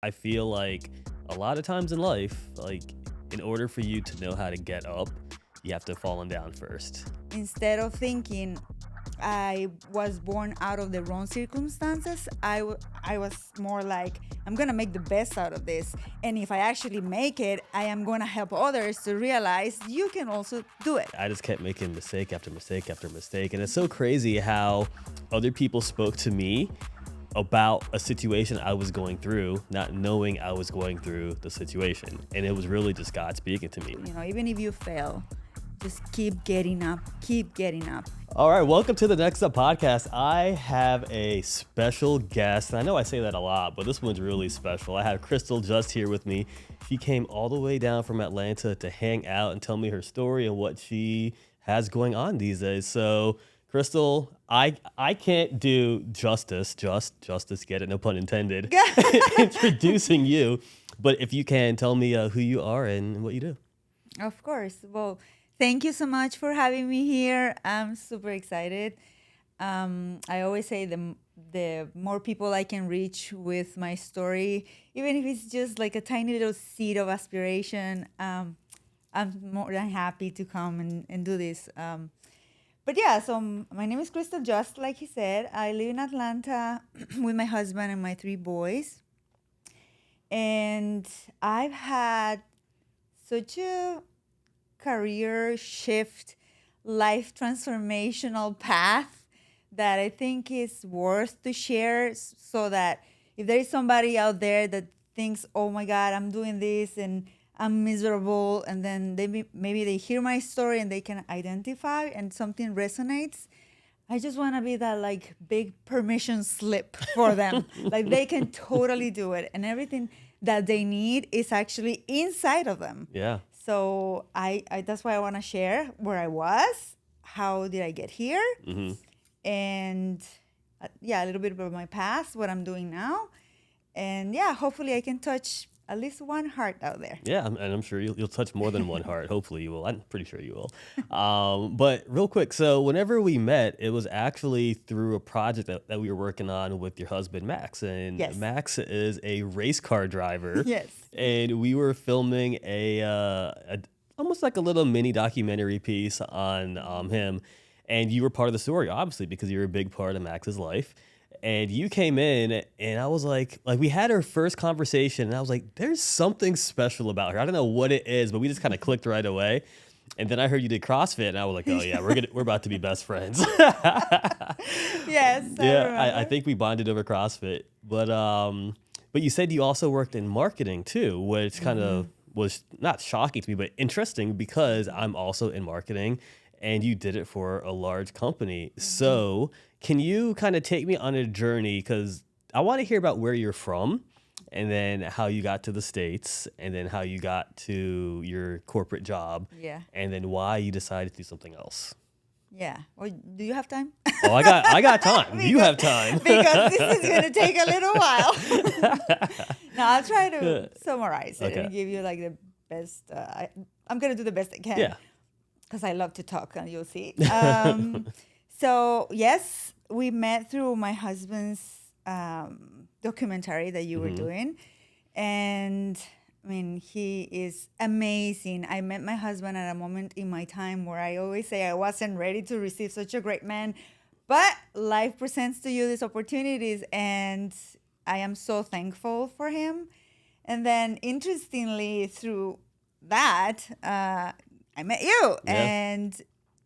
I feel like a lot of times in life, like in order for you to know how to get up, you have to fallen down first. Instead of thinking I was born out of the wrong circumstances, I was more like, I'm going to make the best out of this. And if I actually make it, I am going to help others to realize you can also do it. I just kept making mistake after mistake after mistake. And it's so crazy how other people spoke to me about a situation I was going through, not knowing I was going through the situation. And it was really just God speaking to me. You know, even if you fail, just keep getting up, keep getting up. All right, welcome to the Next Up podcast. I have a special guest. And I know I say that a lot, but this one's really special. I have Cristhel Just here with me. She came all the way down from Atlanta to hang out and tell me her story and what she has going on these days. So, Cristhel, I can't do justice, get it, no pun intended, introducing you. But if you can, tell me who you are and what you do. Of course. Well, thank you so much for having me here. I'm super excited. I always say the more people I can reach with my story, even if it's just like a tiny little seed of aspiration, I'm more than happy to come and do this. But yeah, so my name is Cristhel Just, like he said. I live in Atlanta with my husband and my 3 boys. And I've had such a career shift, life transformational path that I think is worth to share, so that if there is somebody out there that thinks, oh my God, I'm doing this and I'm miserable, and then maybe they hear my story and they can identify and something resonates. I just want to be that like big permission slip for them. Like they can totally do it, and everything that they need is actually inside of them. Yeah. So I that's why I want to share where I was, how did I get here, and a little bit about my past, what I'm doing now, and hopefully I can touch at least one heart out there. Yeah, and I'm sure you'll touch more than one heart. Hopefully you will. I'm pretty sure you will. But real quick, so whenever we met, it was actually through a project that we were working on with your husband, Max. And Yes. Max is a race car driver. Yes. And we were filming a almost like a little mini documentary piece on him. And you were part of the story, obviously, because you're a big part of Max's life. And you came in, and I was like we had our first conversation, and I was like, there's something special about her. I don't know what it is, but we just kind of clicked right away. And then I heard you did CrossFit, and I was like, oh yeah, we're about to be best friends. Yes. I think we bonded over CrossFit. But you said you also worked in marketing too, which kind of was not shocking to me, but interesting because I'm also in marketing. And you did it for a large company. So can you kind of take me on a journey? Because I want to hear about where you're from, and then how you got to the States, and then how you got to your corporate job, and then why you decided to do something else. Yeah. Well, do you have time? Oh, I got time. You have time. Because this is going to take a little while. No, I'll try to summarize it and give you like the best. I'm going to do the best I can. Yeah. Because I love to talk, and you'll see. So, yes, we met through my husband's documentary that you were doing. And, I mean, he is amazing. I met my husband at a moment in my time where I always say I wasn't ready to receive such a great man. But life presents to you these opportunities, and I am so thankful for him. And then, interestingly, through that, I met you, and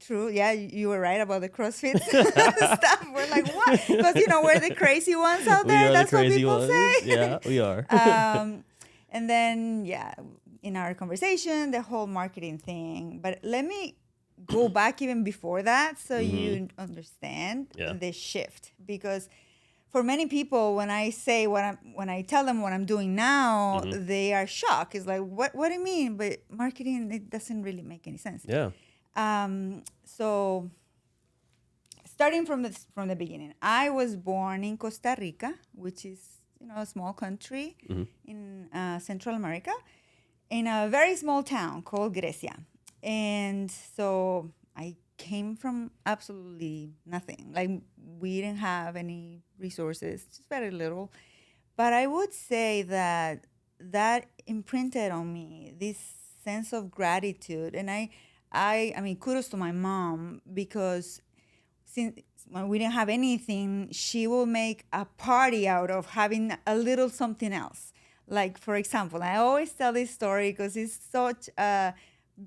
true, you were right about the CrossFit stuff. We're like, what? Because, we're the crazy ones out there. That's what people say. Yeah, we are. And then, in our conversation, the whole marketing thing. But let me go back even before that so you understand the shift. Because for many people, when I tell them what I'm doing now, they are shocked. It's like, what do you mean? But marketing, it doesn't really make any sense. Yeah. So starting from the beginning, I was born in Costa Rica, which is a small country in Central America, in a very small town called Grecia. And so I came from absolutely nothing. Like, we didn't have any resources, just very little. But I would say that that imprinted on me this sense of gratitude, and I mean, kudos to my mom, because since when we didn't have anything, she will make a party out of having a little something else. Like, for example, I always tell this story because it's such a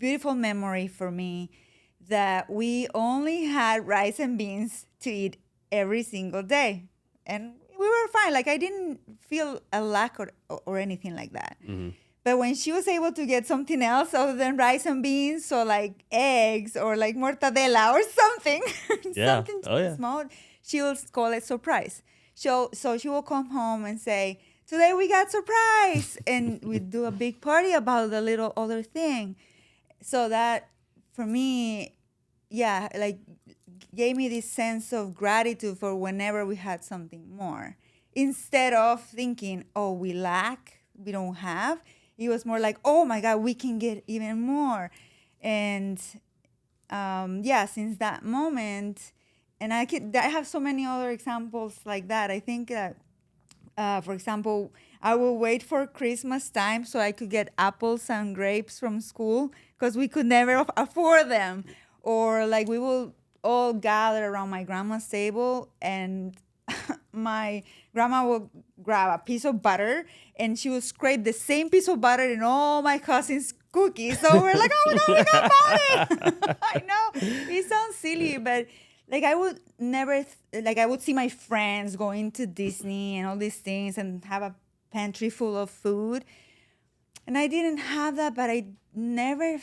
beautiful memory for me, that we only had rice and beans to eat every single day. And we were fine. Like, I didn't feel a lack or anything like that. Mm-hmm. But when she was able to get something else other than rice and beans, so like eggs or like mortadella or something, Yeah. something Oh, yeah. small, she will call it surprise. So she will come home and say, "Today we got surprise," and we do a big party about the little other thing. So that, for me, yeah, like gave me this sense of gratitude for whenever we had something more. Instead of thinking, "Oh, we lack, we don't have," it was more like, "Oh my God, we can get even more." And yeah, since that moment, and I have so many other examples like that. I think that, for example, I will wait for Christmas time so I could get apples and grapes from school because we could never afford them. Or like we will all gather around my grandma's table, and my grandma will grab a piece of butter and she will scrape the same piece of butter in all my cousins' cookies. So we're like, "Oh my God, we got butter." I know it sounds silly, but like I would never, like I would see my friends going to Disney and all these things and have a pantry full of food. And I didn't have that, but I never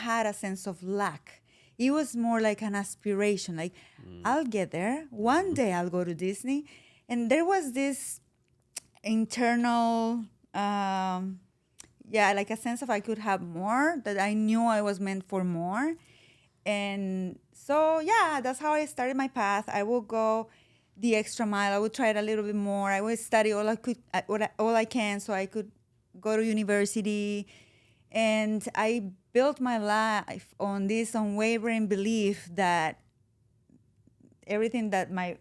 had a sense of lack. It was more like an aspiration, like I'll get there. One day I'll go to Disney. And there was this internal, yeah, like a sense of I could have more, that I knew I was meant for more. And so, yeah, that's how I started my path. I will go the extra mile. I would try it a little bit more. I would study all I could, all I can, so I could go to university. And I built my life on this unwavering belief that everything that my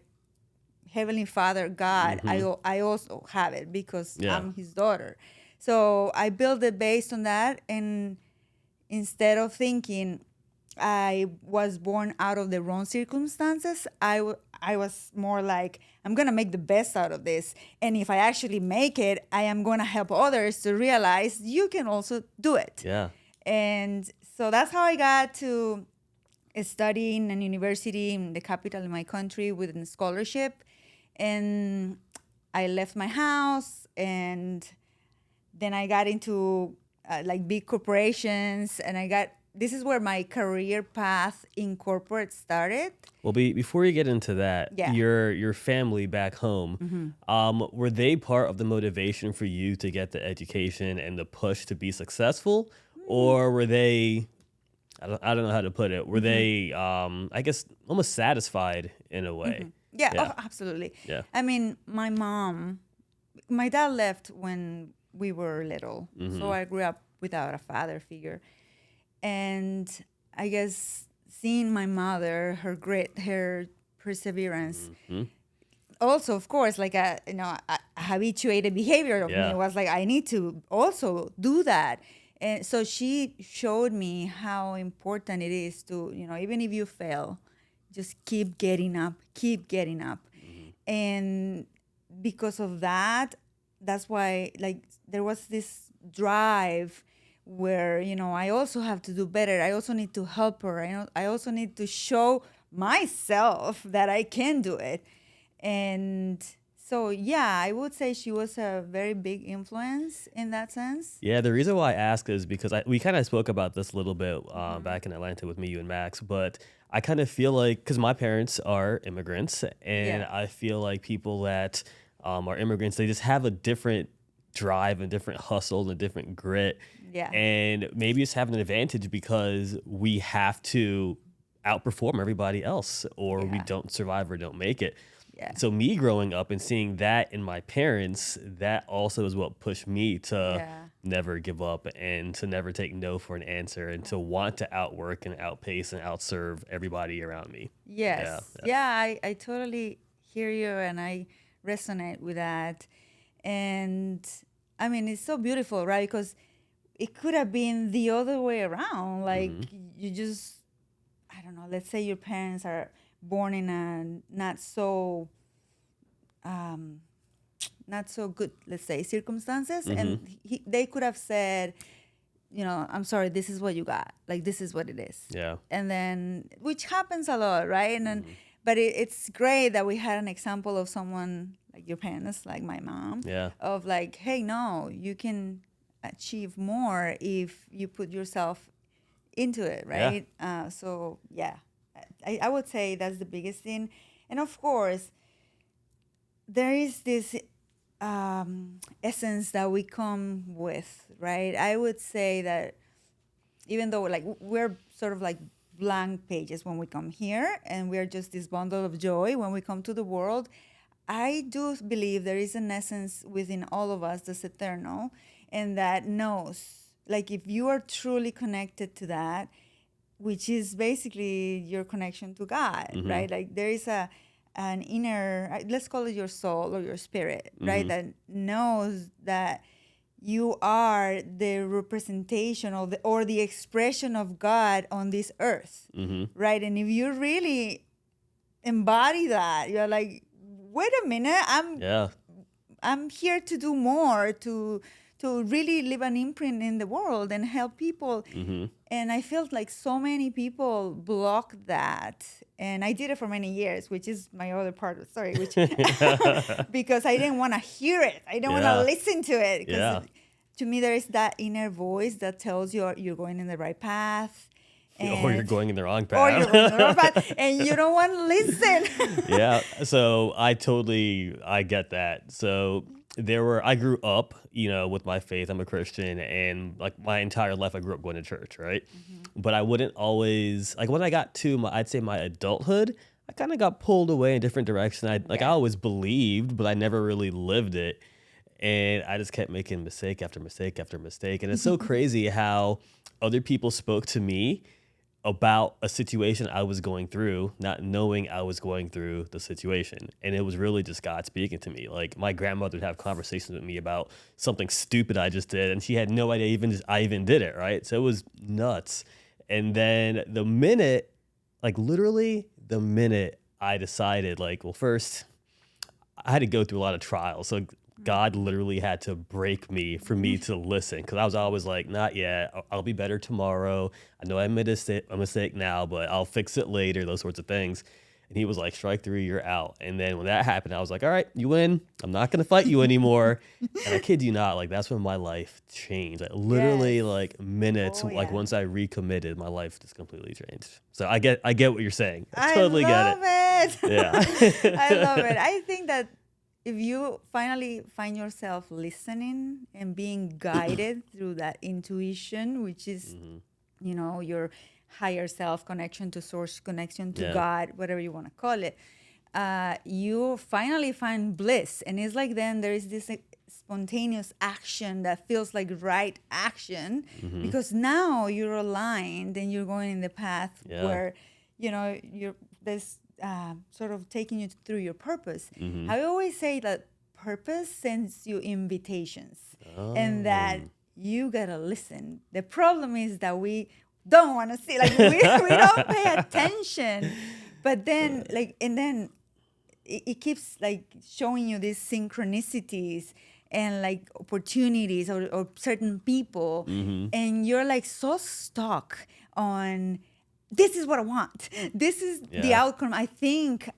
Heavenly Father, God, I also have it because I'm His daughter. So I built it based on that. And instead of thinking I was born out of the wrong circumstances, I was more like, I'm going to make the best out of this. And if I actually make it, I am going to help others to realize you can also do it. Yeah. And so that's how I got to study in a university in the capital of my country with a scholarship. And I left my house, and then I got into like big corporations, and this is where my career path in corporate started. Well, before you get into that, your family back home, were they part of the motivation for you to get the education and the push to be successful? Or were they, I don't know how to put it, were they, I guess, almost satisfied in a way? Yeah, oh, absolutely. Yeah. I mean, my dad left when we were little. So I grew up without a father figure. And I guess seeing my mother, her grit, her perseverance, also, of course, like a habituated behavior of me was like, I need to also do that. And so she showed me how important it is to, even if you fail, just keep getting up. And because of that, that's why, like, there was this drive where, I also have to do better. I also need to help her. I also need to show myself that I can do it. And so, yeah, I would say she was a very big influence in that sense. Yeah, the reason why I ask is because we kind of spoke about this a little bit back in Atlanta with me, you, and Max, but I kind of feel like, because my parents are immigrants, and I feel like people that are immigrants, they just have a different drive and different hustle and a different grit. Yeah. And maybe it's having an advantage because we have to outperform everybody else or we don't survive or don't make it. Yeah. So me growing up and seeing that in my parents, that also is what pushed me to never give up and to never take no for an answer and to want to outwork and outpace and outserve everybody around me. Yes. Yeah, I totally hear you, and I resonate with that. And I mean, it's so beautiful, right? Because it could have been the other way around. Like you just, I don't know, let's say your parents are born in a not so good, let's say, circumstances. And they could have said, I'm sorry, this is what you got. Like, this is what it is. Yeah. And then, which happens a lot, right? And then, but it's great that we had an example of someone like your parents, like my mom, of like, hey, no, you can achieve more if you put yourself into it, right? So, yeah, I would say that's the biggest thing. And of course, there is this essence that we come with, right? I would say that even though like we're sort of like blank pages when we come here, and we're just this bundle of joy when we come to the world, I do believe there is an essence within all of us that's eternal and that knows, like if you are truly connected to that, which is basically your connection to God, right? Like there is an inner, let's call it your soul or your spirit, right? That knows that you are the representation of or the expression of God on this earth, right? And if you really embody that, you're like, wait a minute, I'm here to do more, to really leave an imprint in the world and help people. And I felt like so many people block that. And I did it for many years, which is my other part of the story, which because I didn't want to hear it. I didn't want to listen to it. Because to me, there is that inner voice that tells you you're going in the right path. Or you're going in the wrong path. Or you're going in the wrong path, and you don't want to listen. So I get that. So I grew up, with my faith. I'm a Christian, and like my entire life I grew up going to church, right? But I wouldn't always, like when I got to I'd say my adulthood, I kind of got pulled away in a different direction. I always believed, but I never really lived it. And I just kept making mistake after mistake after mistake. And it's so crazy how other people spoke to me about a situation I was going through, not knowing I was going through the situation. And it was really just God speaking to me. Like my grandmother would have conversations with me about something stupid I just did, and she had no idea I even did it, right? So it was nuts. And then literally the minute I decided, first I had to go through a lot of trials. So God literally had to break me for me to listen, because I was always like, not yet. I'll be better tomorrow. I know I made a mistake now, but I'll fix it later, those sorts of things. And he was like, strike three, you're out. And then when that happened, I was like, all right, you win. I'm not going to fight you anymore. And I kid you not, that's when my life changed. Literally minutes, once I recommitted, my life just completely changed. So I get what you're saying. I totally get it. Yeah. I love it. I think that if you finally find yourself listening and being guided through that intuition, which is, your higher self connection to source, connection to God, whatever you want to call it, you finally find bliss. And it's like then there is this spontaneous action that feels like right action, because now you're aligned and you're going in the path where, there's sort of taking you through your purpose. I always say that purpose sends you invitations and that you gotta listen. The problem is that we don't want to see, we don't pay attention, but then and then it keeps showing you these synchronicities and opportunities or certain people, and you're so stuck on, this is what I want. This is the outcome I think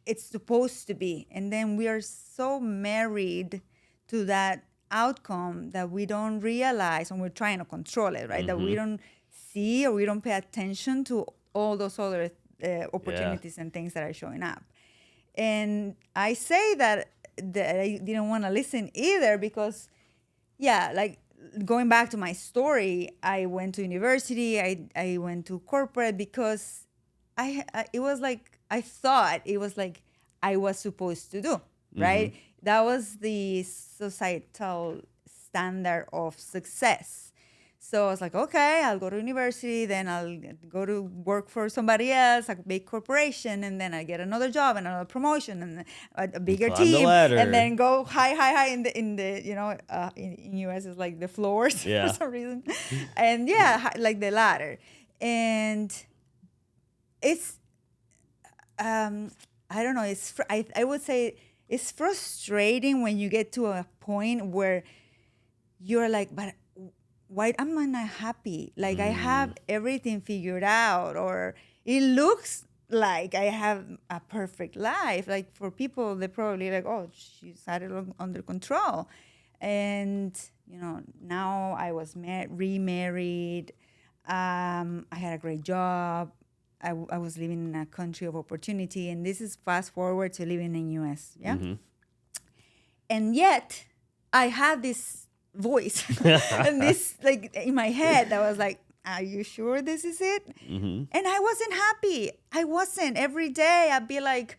it's supposed to be. And then we are so married to that outcome that we don't realize, and we're trying to control it, right? That we don't see or we don't pay attention to all those other opportunities and things that are showing up. And I say that I didn't want to listen either because, going back to my story, I went to university, I went to corporate because I thought it was I was supposed to do, right? That was the societal standard of success. So I was like, okay, I'll go to university, then I'll go to work for somebody else, a big corporation, and then I get another job and another promotion and a bigger Climb the team, ladder. and then go high in the in US it's like the floors Yeah. for some reason, and yeah, like the ladder, and it's I don't know, I would say it's frustrating when you get to a point where you're like, but why am I not happy? Like I have everything figured out, or it looks like I have a perfect life. Like for people, they're probably like, oh, she's had it under control. And, now I was remarried. I had a great job. I was living in a country of opportunity. And this is fast forward to living in US. Yeah. Mm-hmm. And yet I had this voice and this like in my head that was like, are you sure this is it? Mm-hmm. And I wasn't happy. I wasn't. Every day I'd be like,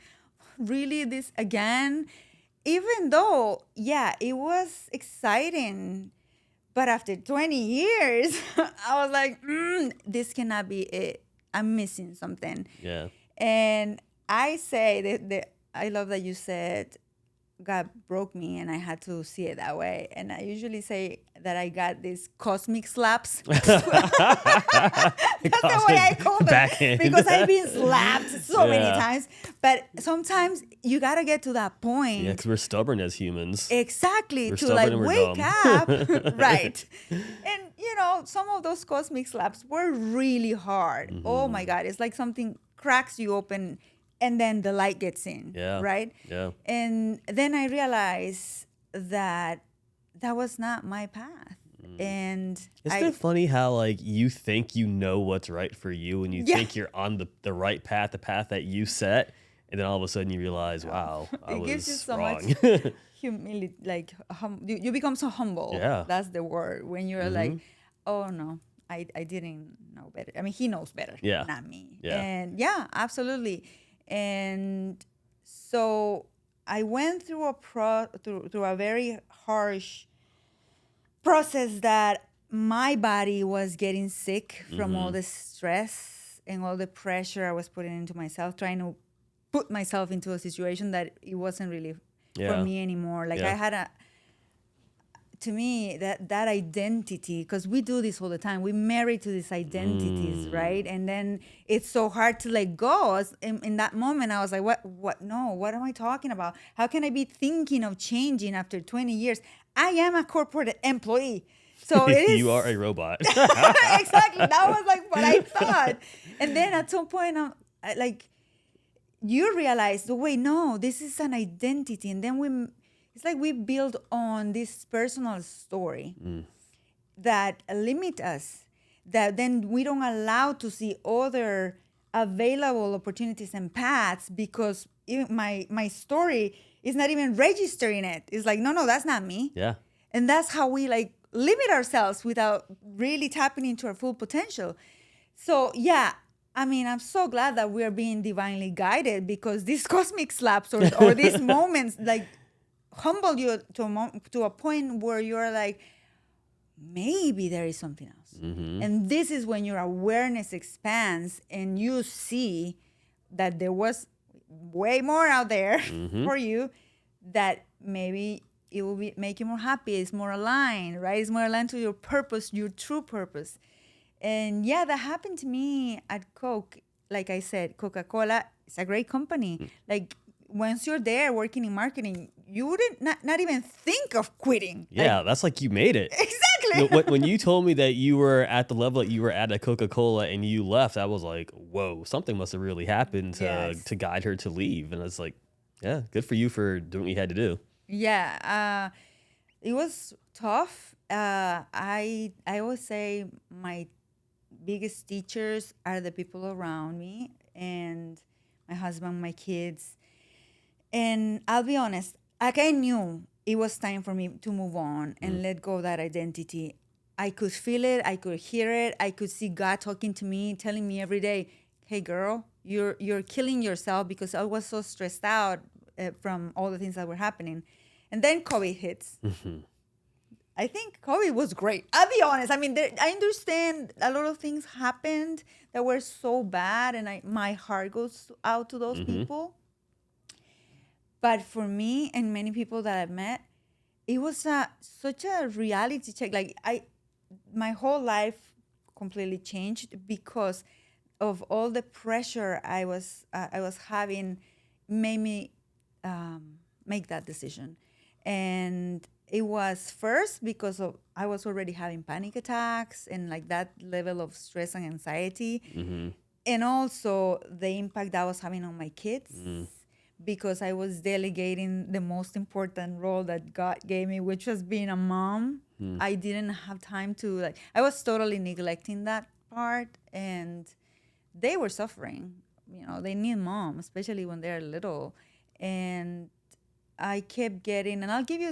really, this again? Even though, yeah, it was exciting, but after 20 years I was like, this cannot be it. I'm missing something. Yeah. And I say that I love that you said God broke me and I had to see it that way. And I usually say that I got these cosmic slaps. That's the way I call them. Backhand. Because I've been slapped so many Yeah. times. But sometimes you got to get to that point. Yeah, because we're stubborn as humans. Exactly. We're To stubborn like and we're wake dumb. up. Right. And, some of those cosmic slaps were really hard. Mm-hmm. Oh my God. It's like something cracks you open and then the light gets in. Yeah. Right? Yeah. And then I realized that was not my path. And Isn't it funny how like you think you know what's right for you and you Yeah. think you're on the right path, the path that you set, and then all of a sudden you realize, wow, I it was gives you so wrong. much humility, like you become so humble. Yeah. That's the word. When you're like, oh no, I didn't know better. I mean, he knows better, Yeah. not me. Yeah. And yeah, absolutely. And so I went through through a very harsh process that my body was getting sick from all the stress and all the pressure I was putting into myself, trying to put myself into a situation that it wasn't really for Yeah. me anymore. Like Yeah. I had to me, that identity, because we do this all the time. We marry to these identities, right? And then it's so hard to let go. In that moment, I was like, what? No, what am I talking about? How can I be thinking of changing after 20 years? I am a corporate employee. So it is. You are a robot. Exactly. That was like what I thought. And then at some point, you realize, wait, no, this is an identity. And then it's like we build on this personal story that limit us, that then we don't allow to see other available opportunities and paths because even my story is not even registering it. It's like, no, that's not me. Yeah. And that's how we like limit ourselves without really tapping into our full potential. So yeah, I mean, I'm so glad that we're being divinely guided, because these cosmic slaps or these moments like humble you to a point where you're like, maybe there is something else. And this is when your awareness expands and you see that there was way more out there for you, that maybe it will make you more happy. It's more aligned, right? It's more aligned to your purpose, your true purpose. And yeah, that happened to me at Coke. Like I said, Coca-Cola is a great company. Like once you're there working in marketing, you wouldn't not even think of quitting. Yeah, that's like you made it. Exactly. When you told me that you were at the level that you were at Coca-Cola and you left, I was like, whoa, something must have really happened to guide her to leave. And it's like, yeah, good for you for doing what you had to do. Yeah, it was tough. I always say my biggest teachers are the people around me and my husband, my kids. And I'll be honest, like I knew it was time for me to move on and let go of that identity. I could feel it. I could hear it. I could see God talking to me, telling me every day, hey, girl, you're killing yourself, because I was so stressed out from all the things that were happening. And then COVID hits. I think COVID was great. I'll be honest. I mean, I understand a lot of things happened that were so bad, and my heart goes out to those people. But for me and many people that I've met, it was such a reality check. Like my whole life completely changed because of all the pressure I was having, made me make that decision. And it was first because I was already having panic attacks and like that level of stress and anxiety, and also the impact that was having on my kids. Because I was delegating the most important role that God gave me, which was being a mom. I didn't have time to I was totally neglecting that part, and they were suffering. They need mom, especially when they're little. And I kept getting, and I'll give you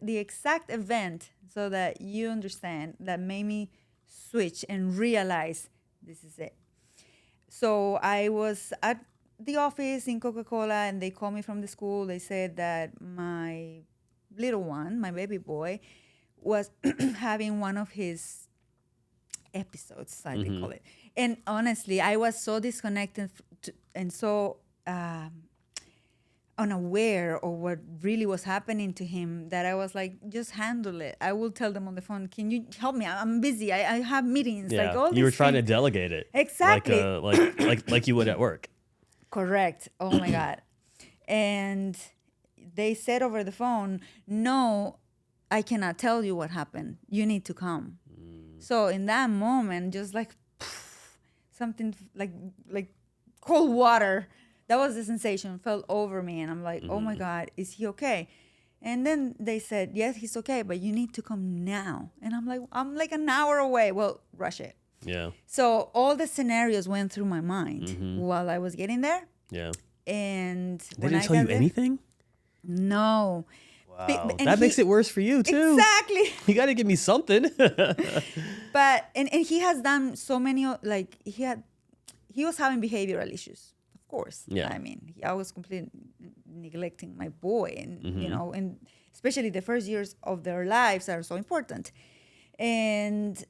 the exact event so that you understand, that made me switch and realize this is it. So I was at the office in Coca-Cola, and they called me from the school. They said that my little one, my baby boy, was having one of his episodes, as they call it. And honestly, I was so disconnected and so unaware of what really was happening to him that I was like, just handle it. I will tell them on the phone, can you help me? I'm busy. I have meetings. Yeah, like all you were these trying to things. delegate it. Exactly. Like you would at work. Correct. Oh my God. And they said over the phone, no, I cannot tell you what happened. You need to come. So in that moment, just like something like cold water, that was the sensation, fell over me. And I'm like, oh my God, is he okay? And then they said, yes, he's okay, but you need to come now. And I'm like an hour away. Well, rush it. Yeah. So all the scenarios went through my mind while I was getting there. Yeah. And They didn't tell you anything? No. Wow. That makes it worse for you too. Exactly. You got to give me something. But and he has done so many, like he was having behavioral issues, of course. Yeah. I mean, I was completely neglecting my boy, and and especially the first years of their lives are so important. And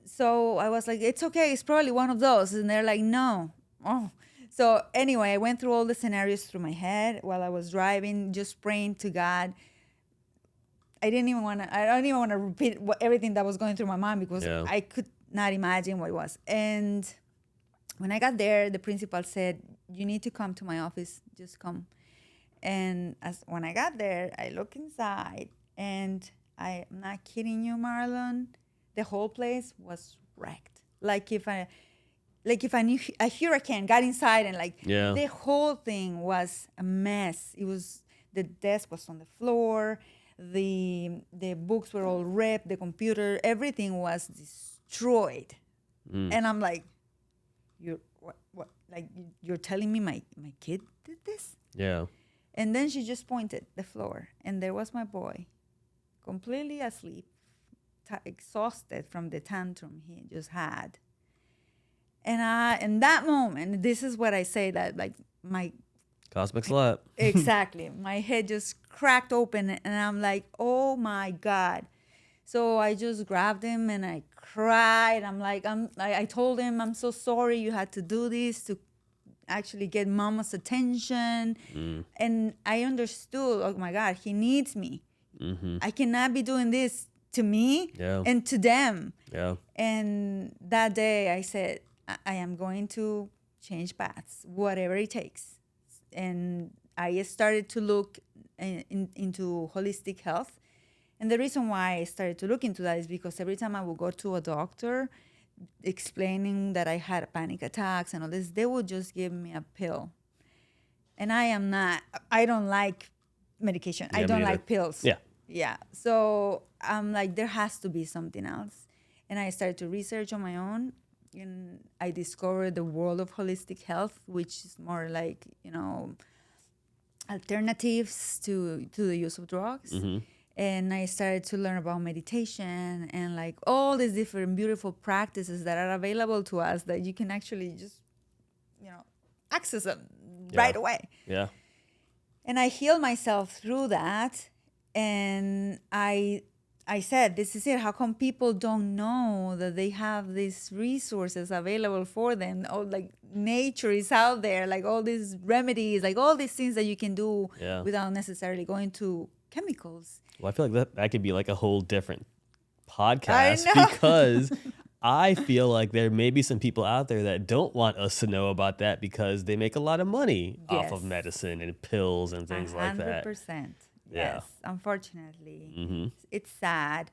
so I was like, it's okay, it's probably one of those. And they're like, no. Oh. So anyway, I went through all the scenarios through my head while I was driving, just praying to God. I don't even want to repeat everything that was going through my mind, because I could not imagine what it was. And when I got there, the principal said, you need to come to my office, just come. And when I got there, I look inside, and I'm not kidding you, Marlon, the whole place was wrecked. Like if a hurricane got inside, and the whole thing was a mess. It was, the desk was on the floor, the books were all ripped, the computer, everything was destroyed. And I'm like, what? Like, you're telling me my kid did this? Yeah. And then she just pointed the floor, and there was my boy, completely asleep, exhausted from the tantrum he just had. And in that moment, this is what I say, that like my cosmic slap. Exactly. My head just cracked open, and I'm like, oh my God. So I just grabbed him and I cried. I told him, I'm so sorry you had to do this to actually get mama's attention. And I understood, oh my God, he needs me. I cannot be doing this to me and to them. Yeah. And that day I said, I am going to change paths, whatever it takes. And I started to look into holistic health. And the reason why I started to look into that is because every time I would go to a doctor explaining that I had panic attacks and all this, they would just give me a pill. And I don't like medication. I don't like pills. Yeah. Yeah. So I'm like, there has to be something else. And I started to research on my own. And I discovered the world of holistic health, which is more like, alternatives to the use of drugs. And I started to learn about meditation and like all these different beautiful practices that are available to us that you can actually just, access them right away. I said, this is it. How come people don't know that they have these resources available for them? Oh, like nature is out there, like all these remedies, like all these things that you can do Yeah. without necessarily going to chemicals. Well, I feel like that could be like a whole different I podcast know. because I feel like there may be some people out there that don't want us to know about that because they make a lot of money off of Yes. medicine and pills and things like that. 100%. Yeah. Yes, unfortunately. Mm-hmm. It's sad.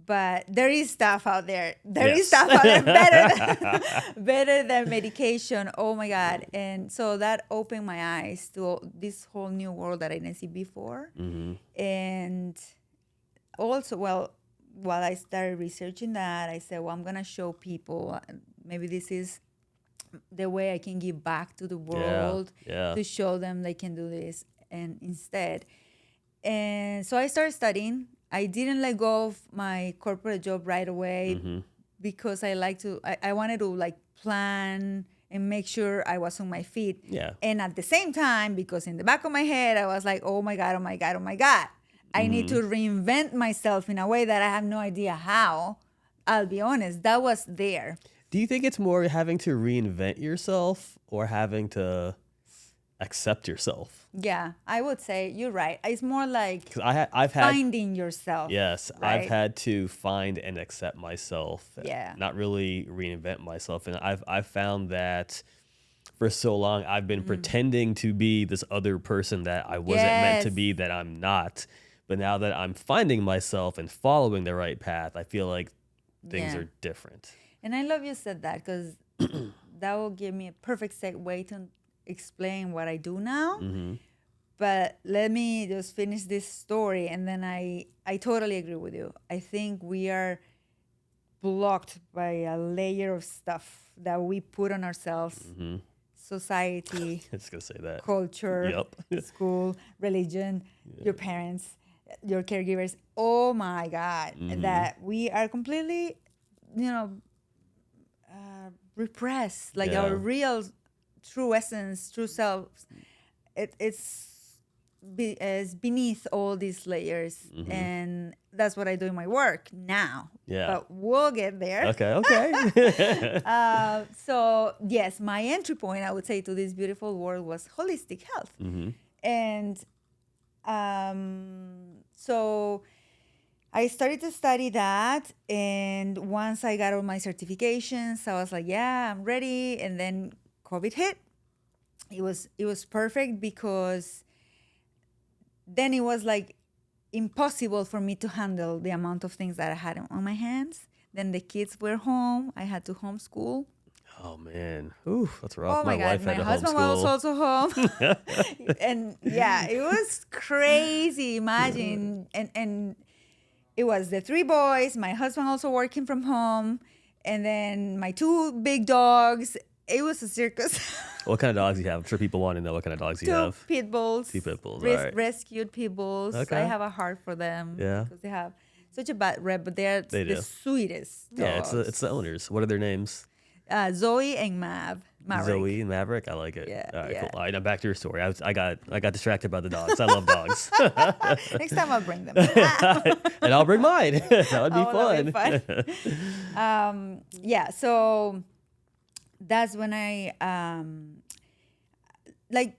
But there is stuff out there. There is Yes. stuff out there better than medication. Oh my God. And so that opened my eyes to this whole new world that I didn't see before. Mm-hmm. And also, well, while I started researching that, I said, well, I'm going to show people, maybe this is the way I can give back to the world Yeah. to show them they can do this and instead. And so I started studying. I didn't let go of my corporate job right away Mm-hmm. because I wanted to like plan and make sure I was on my feet. Yeah. And at the same time, because in the back of my head, I was like, oh my God, oh my God, oh my God. I need to reinvent myself in a way that I have no idea how. I'll be honest, that was there. Do you think it's more having to reinvent yourself or having to accept yourself? Yeah, I would say you're right. It's more like Because I've had finding yourself. yes, right? I've had to find and accept myself. Yeah. Not really reinvent myself, and I've found that for so long I've been pretending to be this other person that I wasn't meant to Yes. be, that I'm not. But now that I'm finding myself and following the right path, I feel like things Yeah. are different. And I love you said that because that will give me a perfect segue to explain what I do now. Mm-hmm. But let me just finish this story, and then I totally agree with you. I think we are blocked by a layer of stuff that we put on ourselves, Mm-hmm. society, I was gonna say that. culture, Yep. school, religion, your parents, your caregivers. Oh my God, that we are completely, repressed. Like Yeah. our real, true essence, true selves. Is beneath all these layers, and that's what I do in my work now. Yeah. But we'll get there. Okay. So yes, my entry point, I would say, to this beautiful world was holistic health. Mm-hmm. And so I started to study that. And once I got all my certifications, I was like, yeah, I'm ready. And then COVID hit. It was perfect because then it was like impossible for me to handle the amount of things that I had on my hands. Then the kids were home. I had to homeschool. Oh man, ooh, that's rough. Oh my God, wife my had to husband was homeschool. also home. And yeah, it was crazy. Imagine. And it was the 3 boys, my husband also working from home, and then my 2 big dogs. It was a circus. What kind of dogs do you have? I'm sure people want to know what kind of dogs you 2 have. pit bulls. 2 pit bulls, all right. Rescued pit bulls. Okay. I have a heart for them. Yeah. Because they have such a bad rep, but they're They the do. sweetest dogs. Yeah, it's the owners. What are their names? Zoe and Maverick. Zoe and Maverick. I like it. Yeah, All right, yeah. cool. All right, now back to your story. I got distracted by the dogs. I love dogs, Next time I'll bring them. and I'll bring mine. That would be Oh, fun. that'd be fun. Yeah, so that's when I like,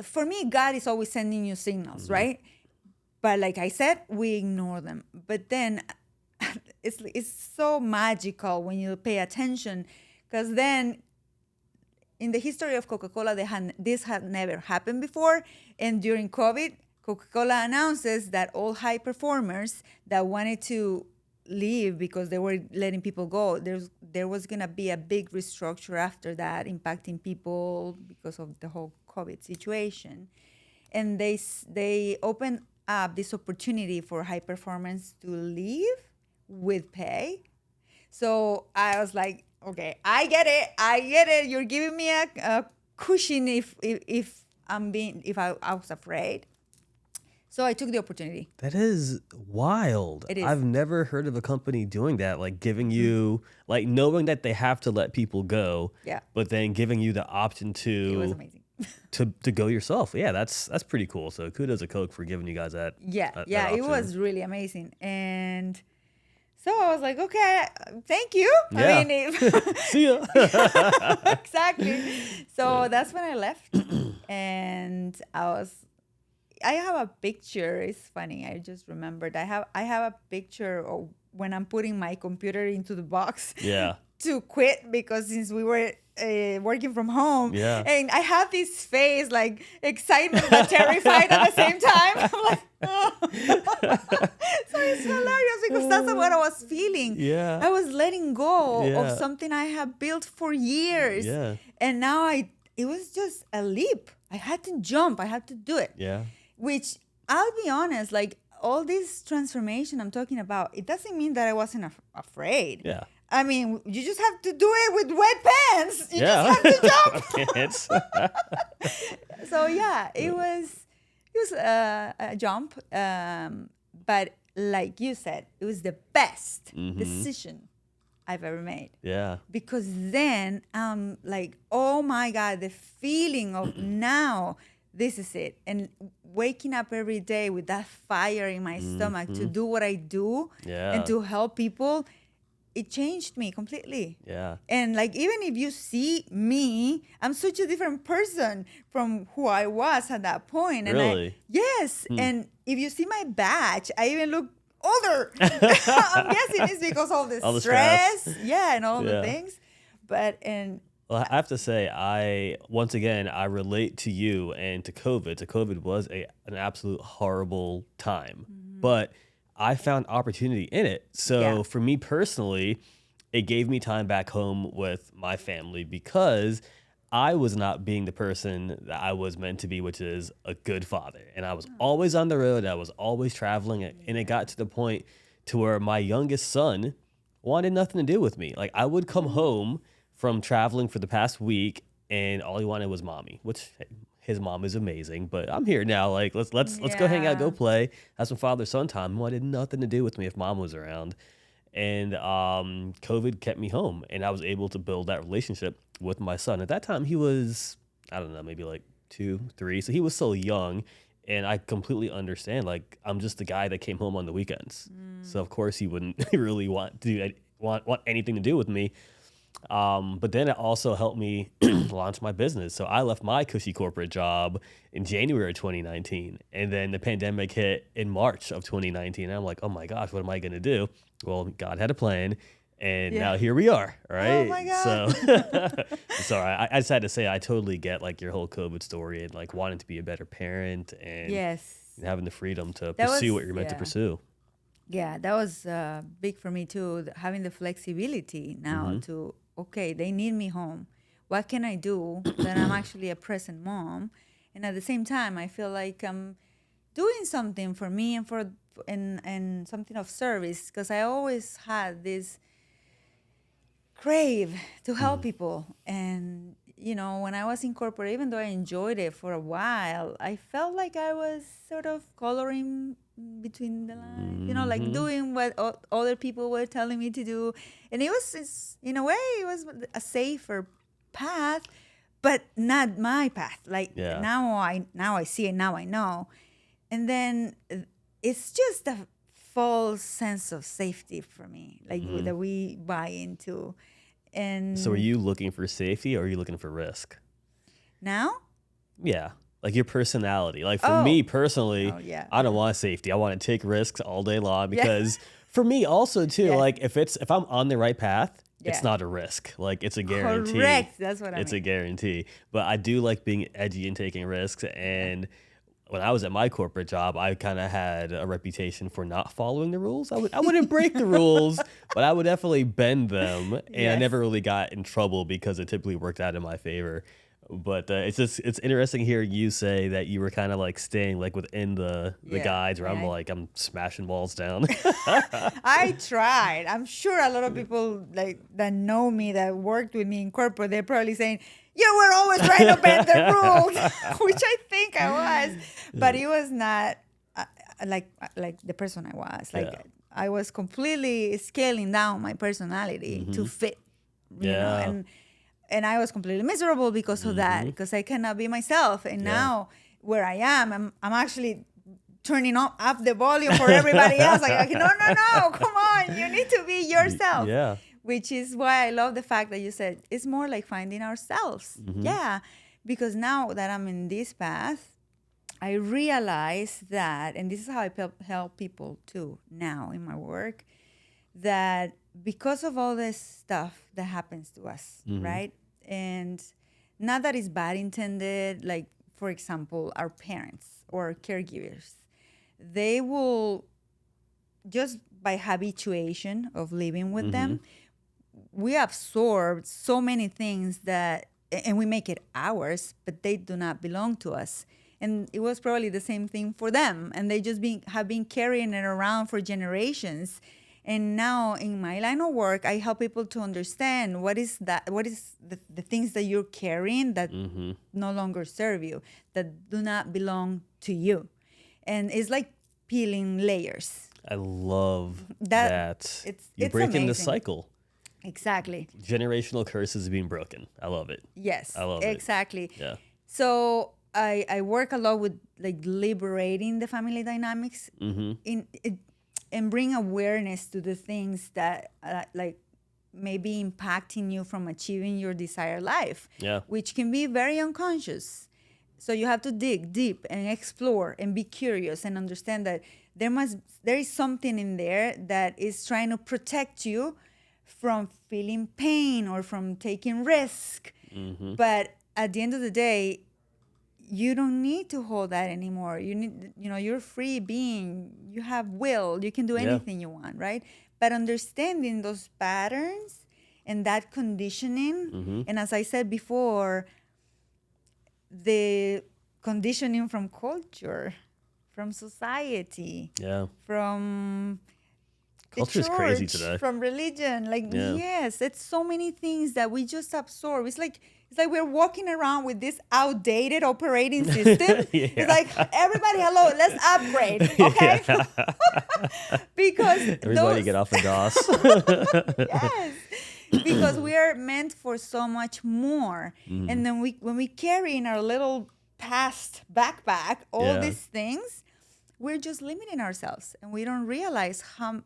for me, God is always sending you signals, right? But like I said, we ignore them. But then it's so magical when you pay attention, because then in the history of Coca-Cola, this had never happened before. And during COVID, Coca-Cola announces that all high performers that wanted to leave because they were letting people go, there was going to be a big restructure after that, impacting people because of the whole COVID situation. And they opened up this opportunity for high performance to leave with pay. So I was like, okay, I get it. You're giving me a cushion if I was afraid. So I took the opportunity. That is wild. It is. I've never heard of a company doing that, like giving you, like knowing that they have to let people go, Yeah. but then giving you the option It was to amazing. to go yourself. Yeah, that's pretty cool. So kudos to Coke for giving you guys that. Yeah, that it option. was really amazing. And so I was like, okay, thank you. Yeah. I mean, See ya. exactly. So that's when I left. And I have a picture. It's funny. I just remembered. I have a picture of when I'm putting my computer into the box. Yeah. To quit, because since we were working from home, Yeah. and I have this face like excitement but terrified at the same time. I'm like, oh. So it's hilarious because that's what I was feeling. Yeah. I was letting go Yeah. of something I have built for years. Yeah. And now it was just a leap. I had to jump. I had to do it. Yeah. Which, I'll be honest, like all this transformation I'm talking about, it doesn't mean that I wasn't afraid. Yeah. I mean, you just have to do it with wet pants. You Yeah. just have to jump. Pants. So yeah, it was a jump. But like you said, it was the best decision I've ever made. Yeah. Because then I'm like, oh my God, the feeling of now, this is it. And waking up every day with that fire in my stomach to do what I do and to help people, it changed me completely. Yeah. And like, even if you see me, I'm such a different person from who I was at that point. And Really? Yes. And if you see my badge, I even look older. I'm guessing it's because of All the stress. stress. Yeah, and all the Yeah. things. But, and Well, I have to say, I relate to you and to COVID. So COVID was an absolute horrible time, but I found opportunity in it. So Yeah. for me personally, it gave me time back home with my family because I was not being the person that I was meant to be, which is a good father. And I was always on the road. I was always traveling. And it got to the point to where my youngest son wanted nothing to do with me. Like, I would come home from traveling for the past week and all he wanted was mommy, which his mom is amazing, but I'm here now. Like, let's go hang out, go play. Have some father-son time. He wanted nothing to do with me if mom was around. And COVID kept me home, and I was able to build that relationship with my son. At that time, he was, I don't know, maybe like 2, 3. So he was still young, and I completely understand. Like, I'm just the guy that came home on the weekends. So of course he wouldn't really want anything to do with me. But then it also helped me launch my business. So I left my cushy corporate job in January of 2019. And then the pandemic hit in March of 2019. And I'm like, oh my gosh, what am I going to do? Well, God had a plan. And now here we are. Right. Oh my God. So sorry, I just had to say, I totally get like your whole COVID story and like wanting to be a better parent and having the freedom to pursue what you're meant to pursue. Yeah, that was big for me too, having the flexibility now to, okay, they need me home. What can I do that I'm actually a present mom? And at the same time, I feel like I'm doing something for me and something of service, because I always had this crave to help people. And, you know, when I was in corporate, even though I enjoyed it for a while, I felt like I was sort of coloring between the lines, you know, like doing what other people were telling me to do. And in a way, it was a safer path, but not my path. Like now I see it, now I know. And then it's just a false sense of safety for me, like that we buy into. And so are you looking for safety or are you looking for risk? Now? Yeah. Like your personality. Like for me personally, I don't want safety. I want to take risks all day long because for me also too, like if I'm on the right path, it's not a risk. Like it's a guarantee. Correct. That's what I mean. It's a guarantee. But I do like being edgy and taking risks. And when I was at my corporate job, I kind of had a reputation for not following the rules. I wouldn't break the rules, but I would definitely bend them. And I never really got in trouble because it typically worked out in my favor. But it's interesting hearing you say that you were kind of like staying like within the guides where I'm smashing walls down. I tried. I'm sure a lot of people like that know me that worked with me in corporate, they're probably saying, you were always trying to bend the rules, which I think I was, but it was not like the person I was. Like I was completely scaling down my personality to fit, you know, And I was completely miserable because of that, because I cannot be myself. And now where I am, I'm actually turning up the volume for everybody else. Like, no, come on, you need to be yourself. Yeah. Which is why I love the fact that you said it's more like finding ourselves. Yeah, because now that I'm in this path, I realize that, and this is how I help people too now in my work, that because of all this stuff that happens to us, right? And not that it's bad intended, like, for example, our parents or caregivers, they will, just by habituation of living with them, we absorb so many things that, and we make it ours, but they do not belong to us. And it was probably the same thing for them. And they just have been carrying it around for generations. And now in my line of work, I help people to understand what is the things that you're carrying that no longer serve you, that do not belong to you. And it's like peeling layers. I love that. You're breaking the cycle. Exactly. Generational curses being broken. I love it. Yes, I love exactly. it. Yeah. So I work a lot with like liberating the family dynamics and bring awareness to the things that like may be impacting you from achieving your desired life, which can be very unconscious. So you have to dig deep and explore and be curious and understand that there is something in there that is trying to protect you from feeling pain or from taking risk. But at the end of the day, you don't need to hold that anymore. You're a free being. You have will. You can do anything you want, right? But understanding those patterns and that conditioning, and as I said before, the conditioning from culture, from society, from culture is crazy today. From religion, yes, it's so many things that we just absorb. It's like we're walking around with this outdated operating system. It's like, everybody, hello, let's upgrade, okay? Because everybody get off the DOS. Yes, because we are meant for so much more. And then when we carry in our little past backpack all these things, we're just limiting ourselves, and we don't realize how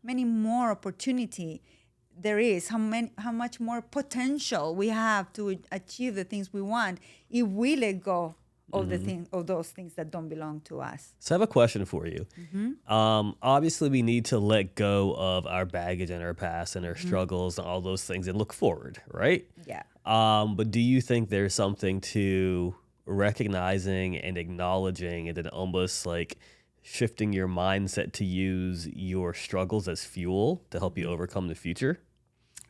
many more opportunity there is, how much more potential we have to achieve the things we want if we let go of those things that don't belong to us. So I have a question for you. Obviously, we need to let go of our baggage and our past and our struggles and all those things and look forward, right? Yeah. But do you think there's something to recognizing and acknowledging and then almost like shifting your mindset to use your struggles as fuel to help you overcome the future?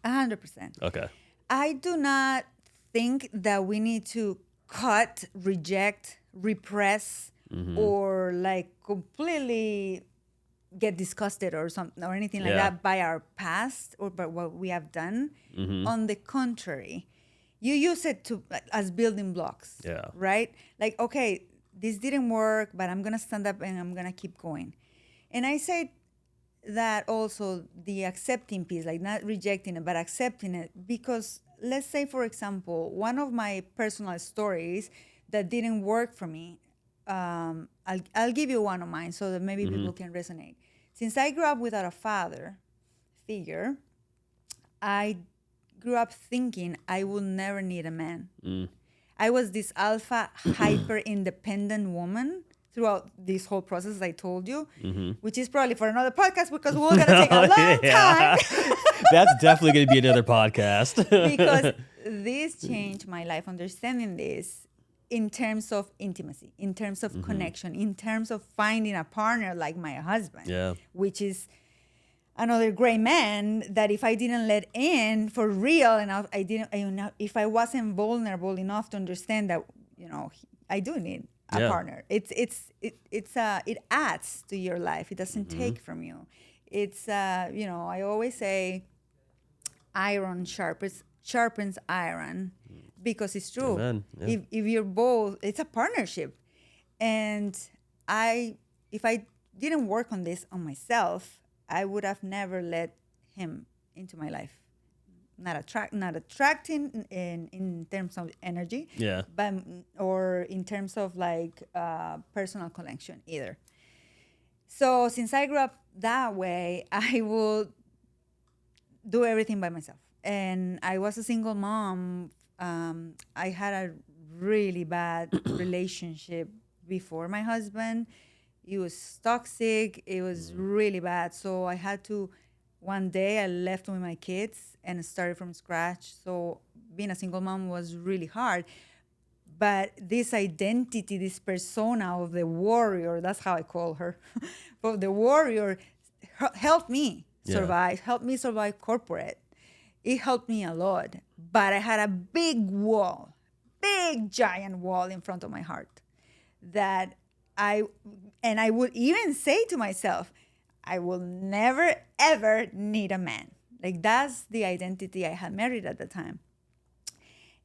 100%. Okay. I do not think that we need to cut, reject, repress, or like completely get disgusted or something or anything like that by our past or by what we have done. On the contrary, you use it as building blocks. Right? Like, okay, this didn't work, but I'm gonna stand up and I'm gonna keep going. And I say that also the accepting piece, like not rejecting it, but accepting it, because let's say, for example, one of my personal stories that didn't work for me, I'll give you one of mine so that maybe people can resonate. Since I grew up without a father figure, I grew up thinking I will never need a man. I was this alpha, hyper independent woman throughout this whole process, as I told you, which is probably for another podcast because we're going to take a long time. That's definitely going to be another podcast. Because this changed my life, understanding this in terms of intimacy, in terms of connection, in terms of finding a partner like my husband, which is another great man that if I didn't let in for real, and if I wasn't vulnerable enough to understand that, I do need a partner. It adds to your life. It doesn't take from you. It's I always say, iron sharpens iron, because it's true. If you're both, it's a partnership. And if I didn't work on this on myself, I would have never let him into my life. not attracting in terms of energy, Yeah. but or in terms of like personal connection either. So since I grew up that way, I will do everything by myself. And I was a single mom. I had a really bad relationship before my husband. It was toxic. It was really bad. So I had to, one day I left with my kids and started from scratch. So being a single mom was really hard. But this identity, this persona of the warrior, that's how I call her, of the warrior, helped me survive, helped me survive corporate. It helped me a lot. But I had a big giant wall in front of my heart that I would even say to myself, I will never, ever need a man. Like that's the identity I had married at the time.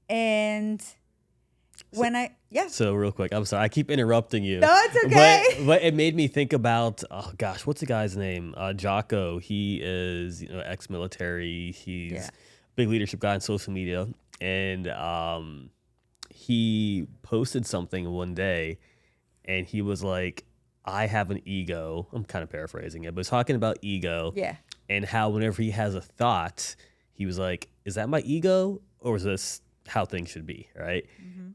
And So real quick, I'm sorry, I keep interrupting you. No, it's okay. But it made me think about, oh gosh, what's the guy's name? Jocko. He is ex-military. He's big leadership guy on social media, and he posted something one day, and he was like, "I have an ego." I'm kind of paraphrasing it, but he's talking about ego. Yeah. And how whenever he has a thought, he was like, "Is that my ego, or is this how things should be?" Right?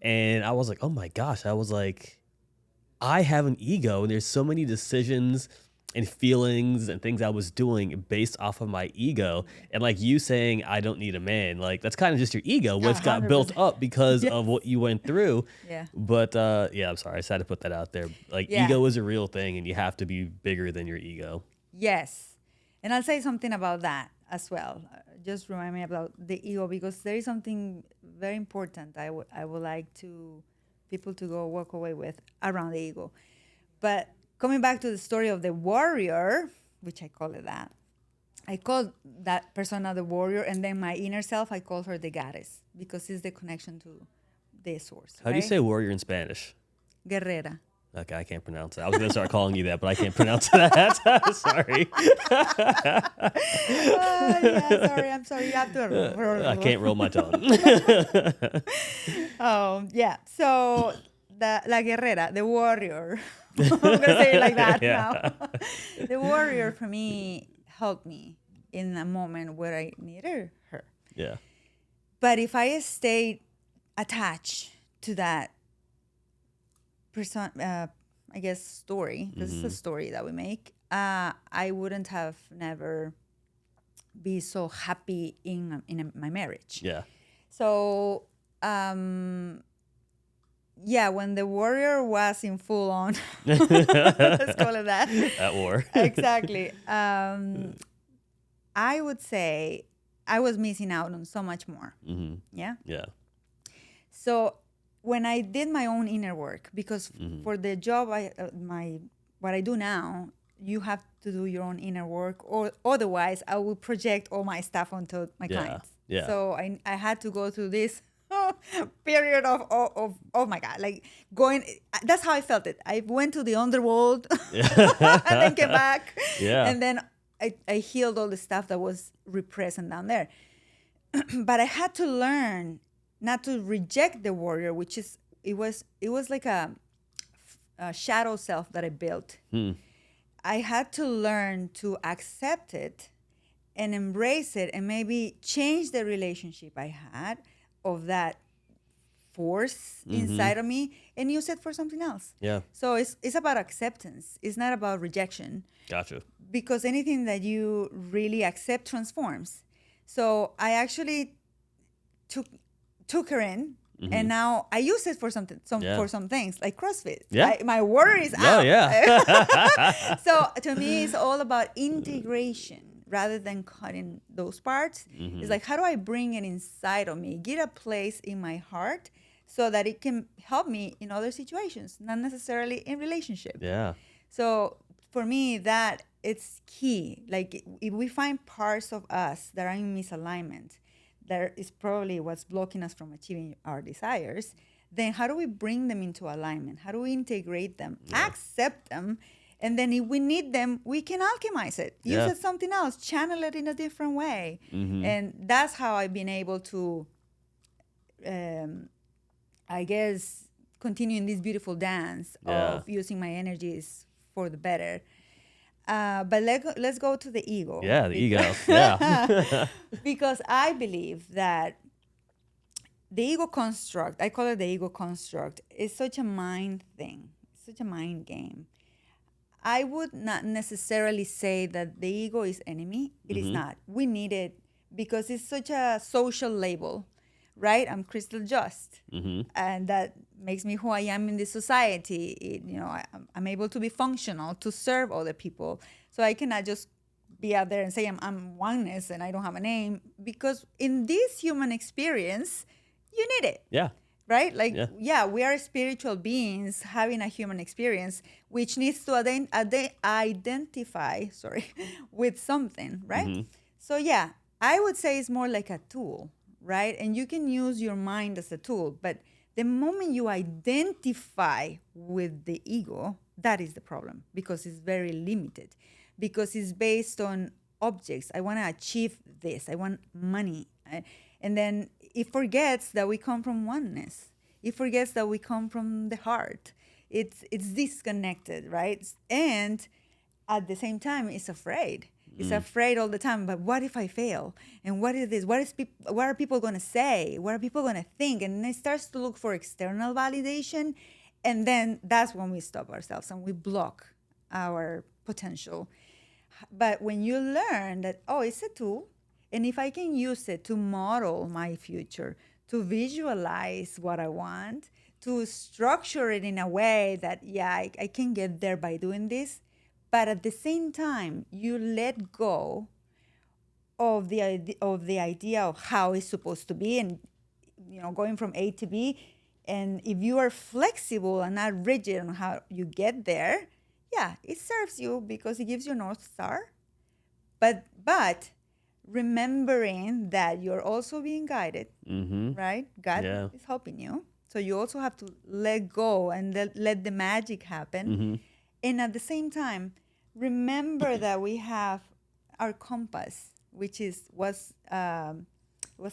And I was like, oh my gosh, I was like, I have an ego, and there's so many decisions and feelings and things I was doing based off of my ego. And like you saying, I don't need a man, like that's kind of just your ego, what's got built up because of what you went through. Yeah. But I'm sorry, I just had to put that out there. Like ego is a real thing, and you have to be bigger than your ego. Yes. And I'll say something about that as well. Just remind me about the ego, because there is something very important I would like to people to go walk away with around the ego. But coming back to the story of the warrior, which I call it that, I call that persona the warrior, and then my inner self, I call her the goddess, because it's the connection to the source. How do you say warrior in Spanish? Guerrera. Okay, I can't pronounce it. I was going to start calling you that, but I can't pronounce that. Sorry. Sorry. I'm sorry. You have to. I can't roll my tongue. Oh, yeah. So, la guerrera, the warrior. I'm going to say it like that now. The warrior, for me, helped me in a moment where I needed her. Yeah. But if I stayed attached to that I guess story, this is a story that we make, I wouldn't have never be so happy in my marriage. Yeah. So when the warrior was in full on, let's call it that. At war. Exactly. I would say I was missing out on so much more. Mm-hmm. Yeah. Yeah. So when I did my own inner work, because for the job what I do now, you have to do your own inner work, or otherwise I will project all my stuff onto my clients. Yeah. So I had to go through this period of oh my God, like going. That's how I felt it. I went to the underworld and then came back. Yeah. And then I healed all the stuff that was repressed down there. But I had to learn not to reject the warrior, which is it was like a shadow self that I built. I had to learn to accept it and embrace it, and maybe change the relationship I had of that force inside of me and use it for something else. Yeah. So it's about acceptance. It's not about rejection. Gotcha. Because anything that you really accept transforms. So I actually took her in, and now I use it for for some things like CrossFit. Yeah. My worry is out. Yeah. So to me, it's all about integration rather than cutting those parts. It's like, how do I bring it inside of me, get a place in my heart so that it can help me in other situations, not necessarily in relationship. Yeah. So for me, that it's key. Like if we find parts of us that are in misalignment, that is probably what's blocking us from achieving our desires, then how do we bring them into alignment? How do we integrate them, accept them, And then if we need them, we can alchemize it, use Yeah. it something else, channel it in a different way. And that's how I've been able to, I guess, continue in this beautiful dance Yeah. of using my energies for the better. But let's go to the ego. Yeah, the ego. Yeah. Because I believe that the ego construct, I call it the ego construct, is such a mind thing, such a mind game. I would not necessarily say that the ego is enemy. It is not. We need it because it's such a social label, right? I'm Cristhel Just, and that makes me who I am in this society. I'm able to be functional, to serve other people. So I cannot just be out there and say I'm oneness and I don't have a name, because in this human experience, you need it. Yeah. Right? Like, yeah, we are spiritual beings having a human experience, which needs to identify, with something, right? So, yeah, I would say it's more like a tool, right? And you can use your mind as a tool. But the moment you identify with the ego, that is the problem, because it's very limited, because it's based on objects. I want to achieve this. I want money. And then it forgets that we come from oneness. It forgets that we come from the heart. It's disconnected, right? And at the same time, it's afraid. It's afraid all the time. But what if I fail? And what is this? What are people going to say? What are people going to think? And it starts to look for external validation. And then that's when we stop ourselves and we block our potential. But when you learn that, it's a tool, and if I can use it to model my future, to visualize what I want, to structure it in a way that, I can get there by doing this. But at the same time, you let go of the idea of how it's supposed to be, and going from A to B. And if you are flexible and not rigid on how you get there, it serves you because it gives you a North Star. But remembering that you're also being guided, right? God is helping you. So you also have to let go and let the magic happen. And at the same time, remember that we have our compass, which was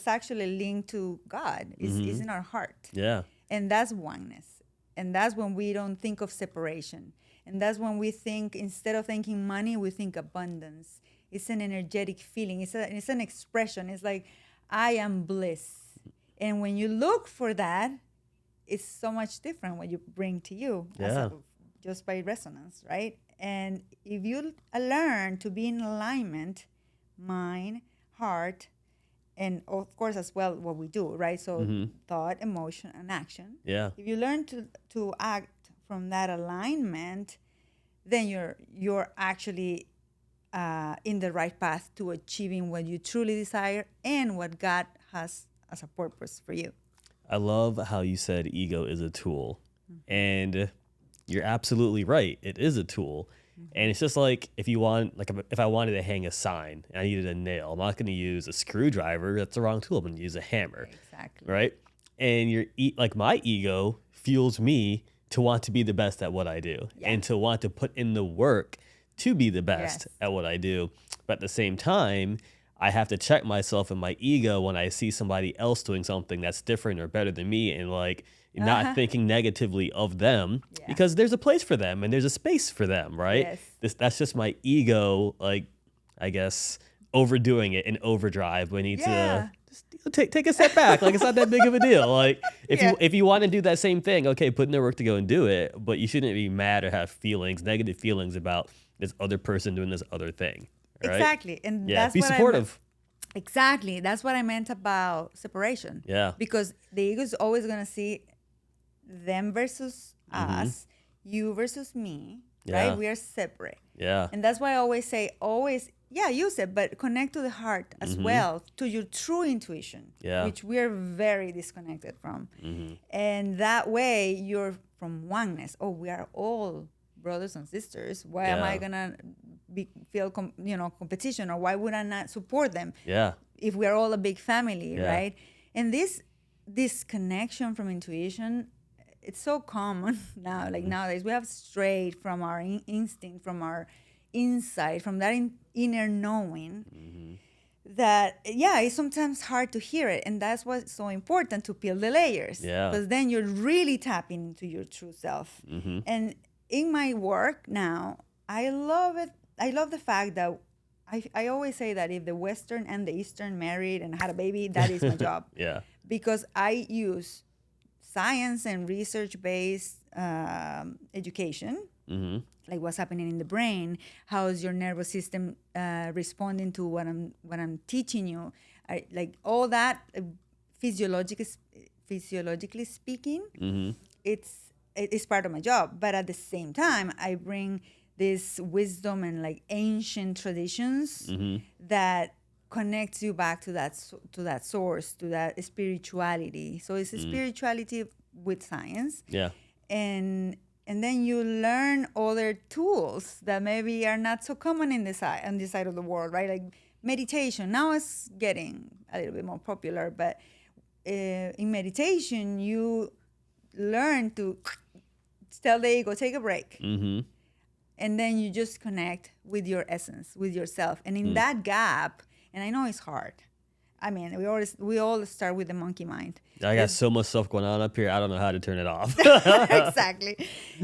actually linked to God, is in our heart. Yeah. And that's oneness. And that's when we don't think of separation. And that's when we think, instead of thinking money, we think abundance. It's an energetic feeling. It's an expression. It's like, I am bliss. And when you look for that, it's so much different what you bring to you, just by resonance, right? And if you learn to be in alignment, mind, heart, and of course as well what we do, right? So thought, emotion, and action. Yeah. If you learn to act from that alignment, then you're actually in the right path to achieving what you truly desire and what God has as a purpose for you. I love how you said ego is a tool. And you're absolutely right. It is a tool. And it's just like if I wanted to hang a sign and I needed a nail, I'm not going to use a screwdriver. That's the wrong tool. I'm going to use a hammer. Exactly. Right? And my ego fuels me to want to be the best at what I do and to want to put in the work to be the best at what I do. But at the same time, I have to check myself and my ego when I see somebody else doing something that's different or better than me, and not thinking negatively of them, because there's a place for them and there's a space for them, right? That's just my ego, I guess, overdoing it in overdrive. We need to just take a step back. It's not that big of a deal. If you want to do that same thing, okay, put in the work to go and do it, but you shouldn't be mad or have negative feelings about this other person doing this other thing. Right? Exactly. And that's be what supportive. Exactly. That's what I meant about separation. Yeah. Because the ego is always going to see them versus us, you versus me, right? We are separate. Yeah. And that's why I always say, use it, but connect to the heart as well, to your true intuition, which we are very disconnected from. And that way you're from oneness. We are all brothers and sisters. Why am I gonna feel competition, or why would I not support them? If we are all a big family, right? And this connection from intuition, it's so common now. Like nowadays, we have straight from our instinct, from our insight, from that inner knowing. That it's sometimes hard to hear it, and that's what's so important, to peel the layers. Yeah. Because then you're really tapping into your true self. And in my work now, I love it. I love the fact that I always say that if the Western and the Eastern married and had a baby, that is my job. Yeah. Because I use science and research-based education, like what's happening in the brain, how is your nervous system responding to what I'm teaching you, like all that, physiologically speaking, it's part of my job. But at the same time, I bring this wisdom and like ancient traditions that connects you back to that source, to that spirituality. So it's a spirituality with science. Yeah. And then you learn other tools that maybe are not so common on this side of the world, right? Like meditation. Now it's getting a little bit more popular, but in meditation, you learn to tell the ego, take a break. And then you just connect with your essence, with yourself. And in that gap, and I know it's hard. I mean, we all start with the monkey mind. I got so much stuff going on up here. I don't know how to turn it off. Exactly.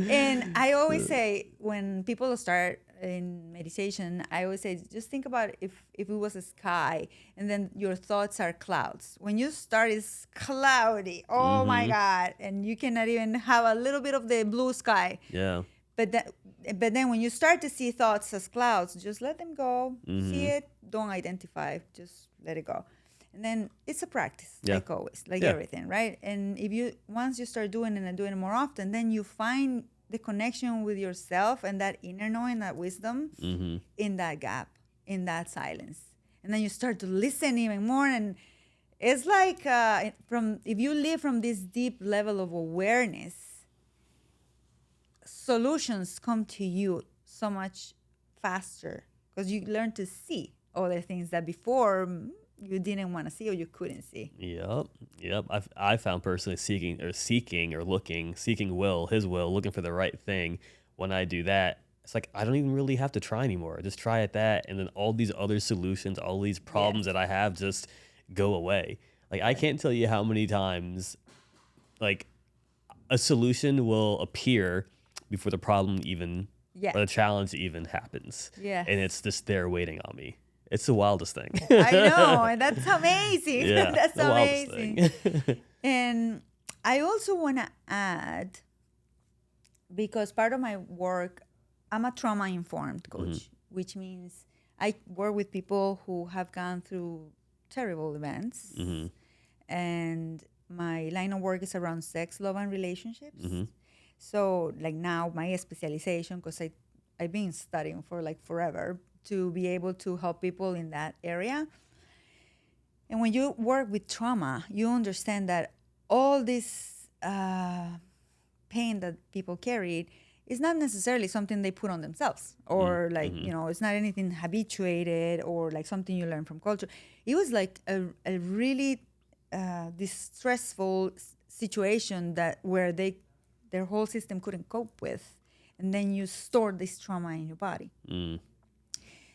And I always say, when people start in meditation, I always say, just think about if it was a sky and then your thoughts are clouds. When you start, it's cloudy. Oh my God. And you cannot even have a little bit of the blue sky. Yeah. But then when you start to see thoughts as clouds, just let them go. See it. Don't identify. Just let it go. And then it's a practice, like always, like everything, right? And once you start doing it and doing it more often, then you find the connection with yourself and that inner knowing, that wisdom in that gap, in that silence. And then you start to listen even more. And it's like if you live from this deep level of awareness, solutions come to you so much faster because you learn to see other things that before you didn't want to see or you couldn't see. Yep. I found personally seeking his will, looking for the right thing. When I do that, it's like I don't even really have to try anymore. I just try at that, and then all these other solutions, all these problems that I have just go away. Like I can't tell you how many times like a solution will appear before the problem even or the challenge even happens. Yeah. And it's just there waiting on me. It's the wildest thing. I know, and that's amazing. Yeah, That's the wildest amazing. thing. And I also want to add, because part of my work, I'm a trauma-informed coach, which means I work with people who have gone through terrible events. And my line of work is around sex, love, and relationships. So like now my specialization, because I've been studying for like forever, to be able to help people in that area. And when you work with trauma, you understand that all this pain that people carried is not necessarily something they put on themselves, or like, it's not anything habituated or like something you learn from culture. It was like a really distressful situation where their whole system couldn't cope with. And then you store this trauma in your body.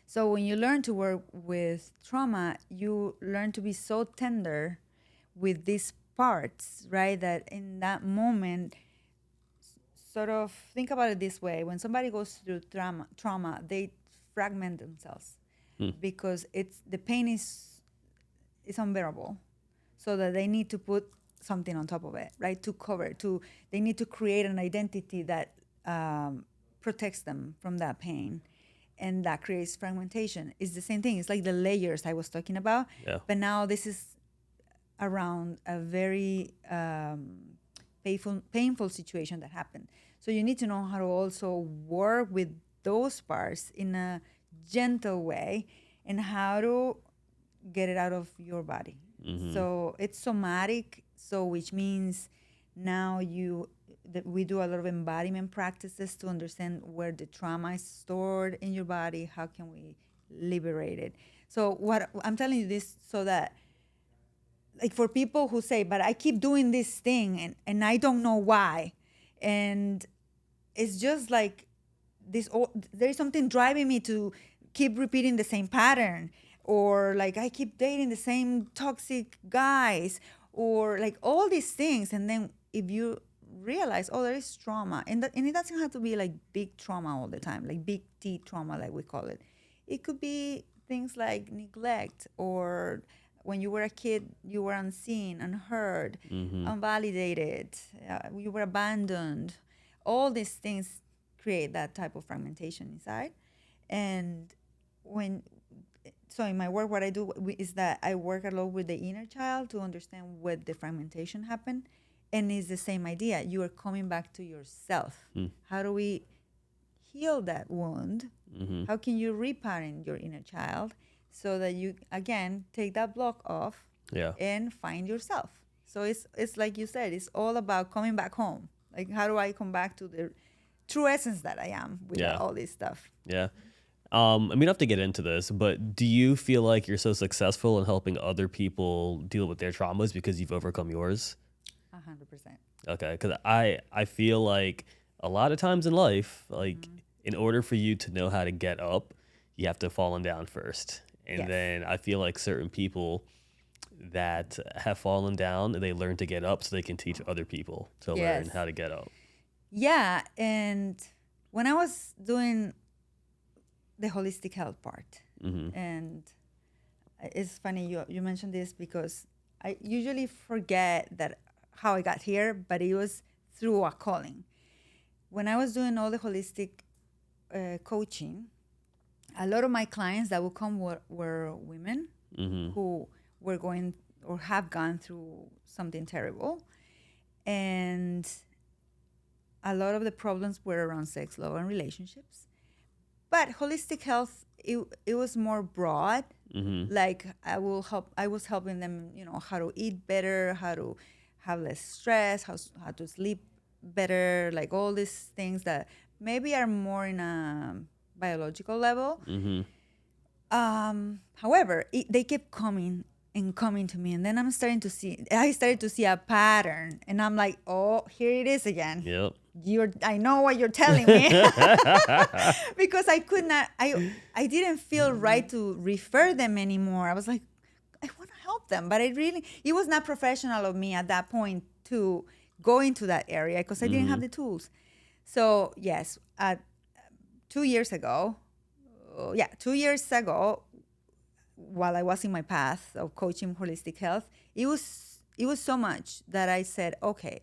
So when you learn to work with trauma, you learn to be so tender with these parts, right? That in that moment, sort of think about it this way. When somebody goes through trauma, they fragment themselves because the pain is unbearable. So that they need to put something on top of it, right? To cover, they need to create an identity that protects them from that pain. And that creates fragmentation. It's the same thing. It's like the layers I was talking about. Yeah. But now this is around a very painful situation that happened. So you need to know how to also work with those parts in a gentle way and how to get it out of your body. So it's somatic, which means now we do a lot of embodiment practices to understand where the trauma is stored in your body. How can we liberate it? So what I'm telling you this so that like for people who say, but I keep doing this thing and I don't know why. And it's just like there's something driving me to keep repeating the same pattern, or like I keep dating the same toxic guys, or like all these things. And then if you realize, oh, there is trauma, and it doesn't have to be like big trauma all the time, like big T trauma, like we call it. It could be things like neglect, or when you were a kid, you were unseen, unheard, unvalidated, you were abandoned. All these things create that type of fragmentation inside. And so in my work, what I do is that I work a lot with the inner child to understand where the fragmentation happened. And it's the same idea. You are coming back to yourself. How do we heal that wound? How can you reparent your inner child so that you, again, take that block off and find yourself? So it's like you said, it's all about coming back home. Like, how do I come back to the true essence that I am without all this stuff? Yeah. I mean, I have to get into this, but do you feel like you're so successful in helping other people deal with their traumas because you've overcome yours? 100%. Okay, because I feel like a lot of times in life, like in order for you to know how to get up, you have to fallen down first. And then I feel like certain people that have fallen down, they learn to get up so they can teach other people to learn how to get up. Yeah, and when I was doing the holistic health part, and it's funny you mentioned this because I usually forget that how I got here, but it was through a calling. When I was doing all the holistic coaching, a lot of my clients that would come were women who were going or have gone through something terrible. And a lot of the problems were around sex, love, and relationships. But holistic health, it was more broad. Like I was helping them, how to eat better, how to have less stress, how to sleep better, like all these things that maybe are more in a biological level. However, they kept coming and coming to me, and then I started to see a pattern, and I'm like, oh, here it is again. Yep. I know what you're telling me. Because I could not, I didn't feel right to refer them anymore. I was like, I want to help them, but it was not professional of me at that point to go into that area because I didn't have the tools. So yes, 2 years ago, while I was in my path of coaching holistic health, it was so much that I said, okay,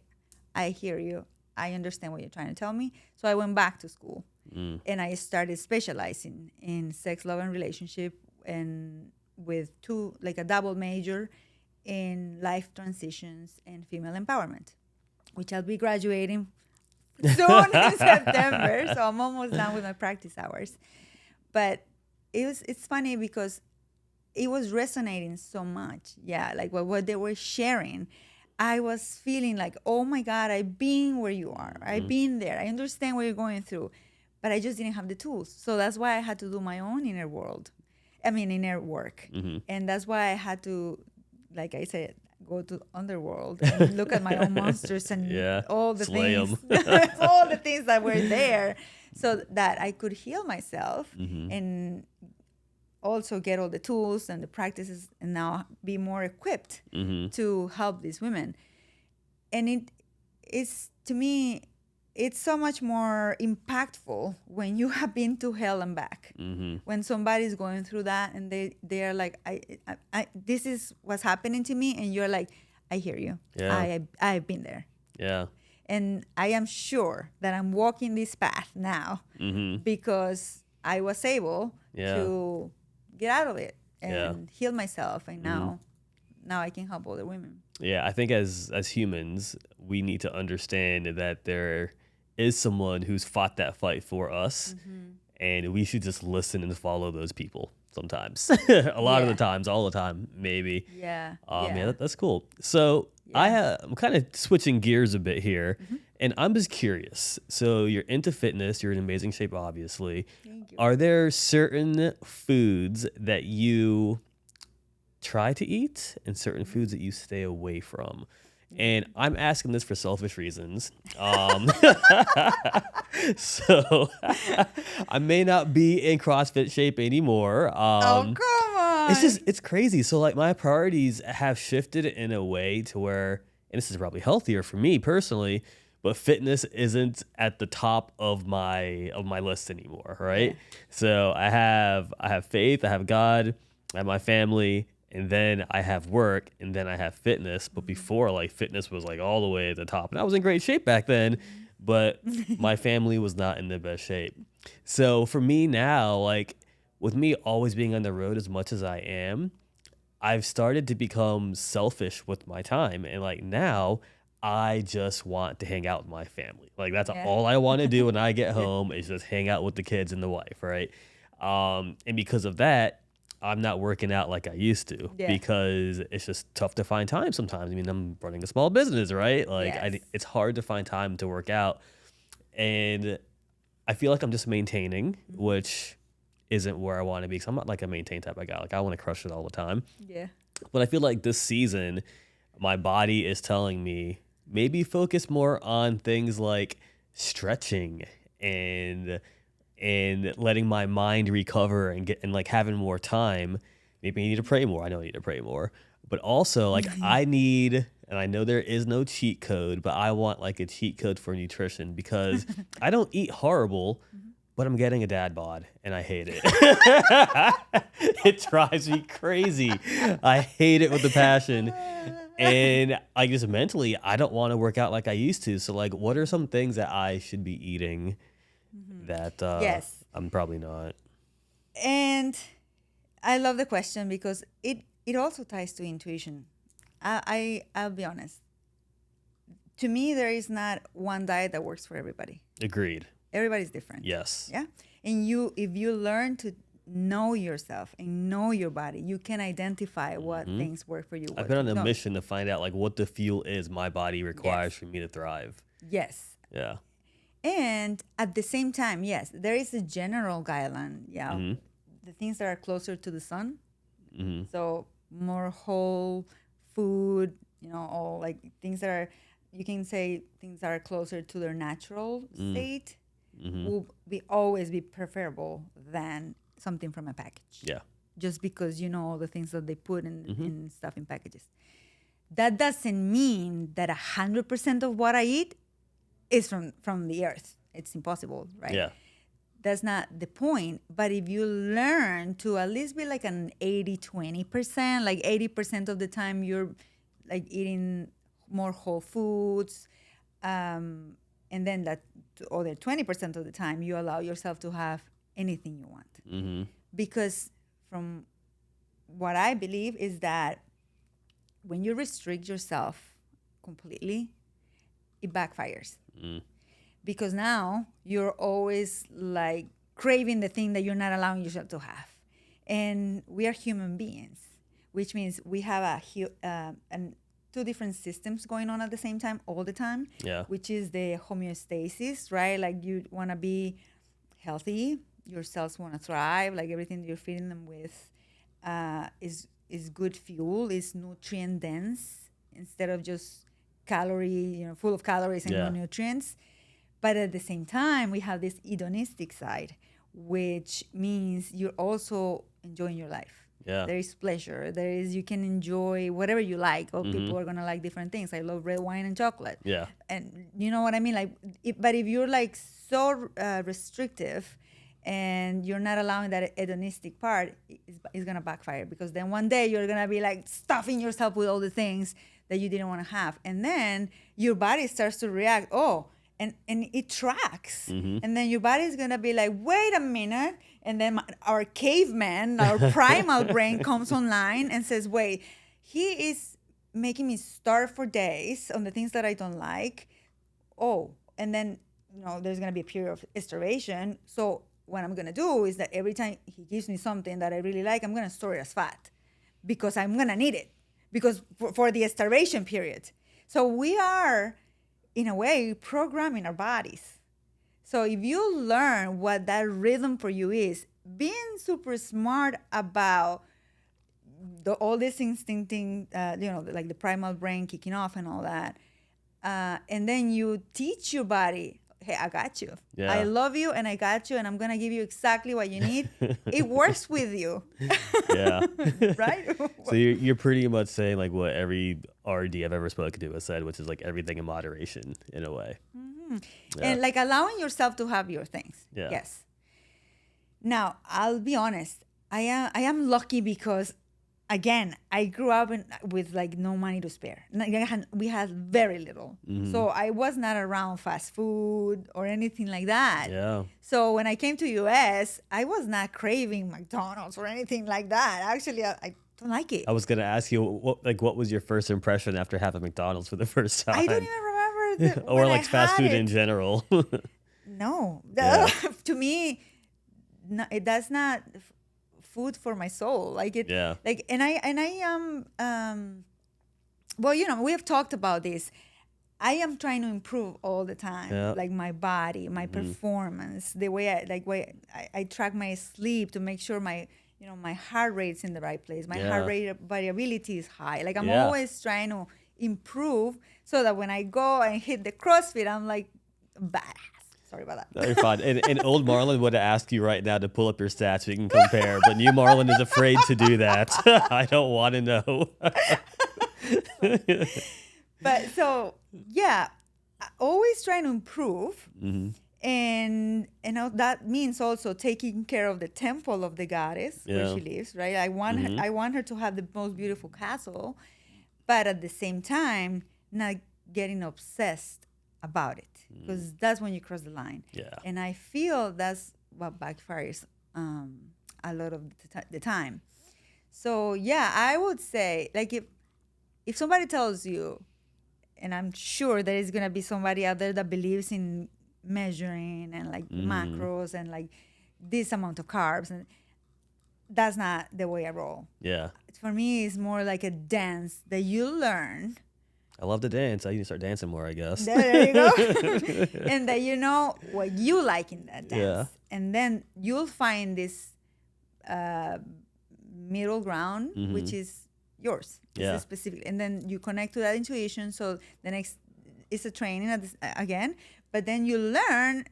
I hear you. I understand what you're trying to tell me. So I went back to school and I started specializing in sex, love, and relationship, and with a double major in life transitions and female empowerment, which I'll be graduating soon in September. So I'm almost done with my practice hours. But it's funny because it was resonating so much. Yeah, like what they were sharing. I was feeling like, oh my God, I've been where you are. I've been there. I understand what you're going through. But I just didn't have the tools. So that's why I had to do my own inner work. And that's why I had to, like I said, go to underworld and look at my own monsters and all the things, all the things that were there, so that I could heal myself and also get all the tools and the practices and now be more equipped to help these women. And it's, to me, it's so much more impactful when you have been to hell and back. When somebody's going through that and they are like, I this is what's happening to me, and you're like, I hear you. Yeah. I've been there. Yeah. And I am sure that I'm walking this path now because I was able to get out of it and heal myself, and now I can help other women. Yeah, I think as humans, we need to understand that there is someone who's fought that fight for us, and we should just listen and follow those people sometimes. A lot of the times, all the time, maybe. Yeah. That's cool. So I'm kind of switching gears a bit here, and I'm just curious. So you're into fitness. You're in amazing shape, obviously. Thank you. Are there certain foods that you try to eat and certain foods that you stay away from. And I'm asking this for selfish reasons. So I may not be in CrossFit shape anymore. Oh, come on. It's crazy. So like my priorities have shifted in a way to where, and this is probably healthier for me personally, but fitness isn't at the top of my list anymore, right? Yeah. So I have faith, I have God, I have my family, and then I have work, and then I have fitness. But before, like, fitness was like all the way at the top, and I was in great shape back then, but my family was not in the best shape. So for me now, like, with me always being on the road as much as I am, I've started to become selfish with my time. And like now, I just want to hang out with my family. Like that's Yeah. all I want to do when I get home is just hang out with the kids and the wife, right? And because of that, I'm not working out like I used to Yeah. because it's just tough to find time sometimes. I mean, I'm running a small business, right? Like Yes. it's hard to find time to work out. And I feel like I'm just maintaining, which isn't where I want to be. Because I'm not like a maintain type of guy. Like I want to crush it all the time. Yeah. But I feel like this season, my body is telling me maybe focus more on things like stretching and letting my mind recover and like having more time. Maybe I need to pray more. I know I need to pray more. But also like I need, and I know there is no cheat code, but I want like a cheat code for nutrition because I don't eat horrible, but I'm getting a dad bod and I hate it. It drives me crazy. I hate it with a passion. And I just mentally, I don't want to work out like I used to. So like, what are some things that I should be eating that Yes. I'm probably not? And I love the question because it also ties to intuition. I'll be honest. To me, there is not one diet that works for everybody. Agreed. Everybody's different. Yes. Yeah. And if you learn to know yourself and know your body, you can identify what things work for you. I've been on a mission to find out like what the fuel is my body requires for me to thrive. Yes. Yeah. And at the same time, yes, there is a general guideline. Yeah. The things that are closer to the sun. So more whole food, all like things that are, you can say things that are closer to their natural state will always be preferable than something from a package. Yeah. Just because all the things that they put in stuff in packages. That doesn't mean that 100% of what I eat is from the earth. It's impossible, right? Yeah. That's not the point. But if you learn to at least be like an 80-20%, like 80% of the time you're like eating more whole foods, and then that other 20% of the time you allow yourself to have anything you want. Because from what I believe is that when you restrict yourself completely, it backfires. Because now you're always like craving the thing that you're not allowing yourself to have. And we are human beings, which means we have two different systems going on at the same time, all the time, which is the homeostasis, right? Like you want to be healthy, your cells want to thrive, like everything that you're feeding them with is good fuel, is nutrient dense instead of just full of calories and no nutrients. But at the same time, we have this hedonistic side, which means you're also enjoying your life. Yeah. There is pleasure. You can enjoy whatever you like. Or people are going to like different things. I love red wine and chocolate. Yeah. And you know what I mean? But if you're like so restrictive and you're not allowing that hedonistic part, it's going to backfire. Because then one day you're going to be like stuffing yourself with all the things that you didn't want to have. And then your body starts to react. And it tracks. And then your body is going to be like, wait a minute. And then our caveman, our primal brain comes online and says, wait, he is making me starve for days on the things that I don't like. And then, there's going to be a period of starvation. So what I'm going to do is that every time he gives me something that I really like, I'm going to store it as fat because I'm going to need it because for the starvation period. So we are, in a way, programming our bodies. So if you learn what that rhythm for you is, being super smart about all this instincting, like the primal brain kicking off and all that. And then you teach your body, hey, I got you. Yeah. I love you and I got you and I'm going to give you exactly what you need. It works with you. Yeah. Right? So you're pretty much saying like what every RD I've ever spoken to has said, which is like everything in moderation in a way. Mm-hmm. Yeah. And like allowing yourself to have your things. Yeah. Yes. Now, I'll be honest. I am lucky because, again, I grew up with like no money to spare. We had very little. Mm-hmm. So I was not around fast food or anything like that. Yeah. So when I came to US, I was not craving McDonald's or anything like that. Actually, I don't like it. I was gonna ask you what was your first impression after having McDonald's for the first time? I don't even remember or like fast food in general. No. Yeah. To me, no, that's not food for my soul. Like it. Yeah. Like and I well, we have talked about this. I am trying to improve all the time. Yeah. Like my body, my performance, the way I track my sleep to make sure my my heart rate's in the right place. My heart rate variability is high. Like I'm always trying to improve so that when I go and hit the CrossFit, I'm like badass. Sorry about that. No, you're fine. And old Marlon would ask you right now to pull up your stats so we can compare, but new Marlon is afraid to do that. I don't want to know. But so yeah, always trying to improve, and that means also taking care of the temple of the goddess where she lives. Right, I want her to have the most beautiful castle, but at the same time, not getting obsessed about it, because that's when you cross the line. Yeah. And I feel that's what backfires a lot of the time. So yeah, I would say like if somebody tells you, and I'm sure there is gonna be somebody out there that believes in measuring and like macros and like this amount of carbs, and that's not the way I roll. Yeah. For me, it's more like a dance that you learn. I love to dance. I need to start dancing more, I guess. There you go. And that you know what you like in that dance. Yeah. And then you'll find this middle ground, which is yours. Yeah. Specifically. And then you connect to that intuition. So the next is a training again. But then you learn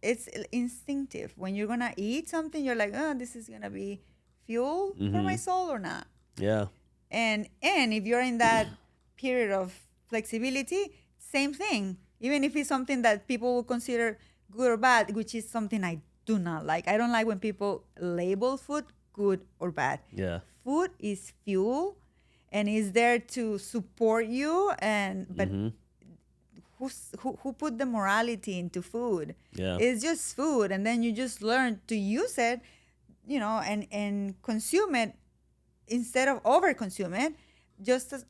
it's instinctive. When you're going to eat something, you're like, oh, this is going to be fuel for my soul or not. Yeah. And if you're in that period of flexibility, same thing. Even if it's something that people will consider good or bad, which is something I do not like. I don't like when people label food good or bad. Yeah. Food is fuel and is there to support you, but who put the morality into food? Yeah. It's just food, and then you just learn to use it, and consume it instead of over consume it, just as,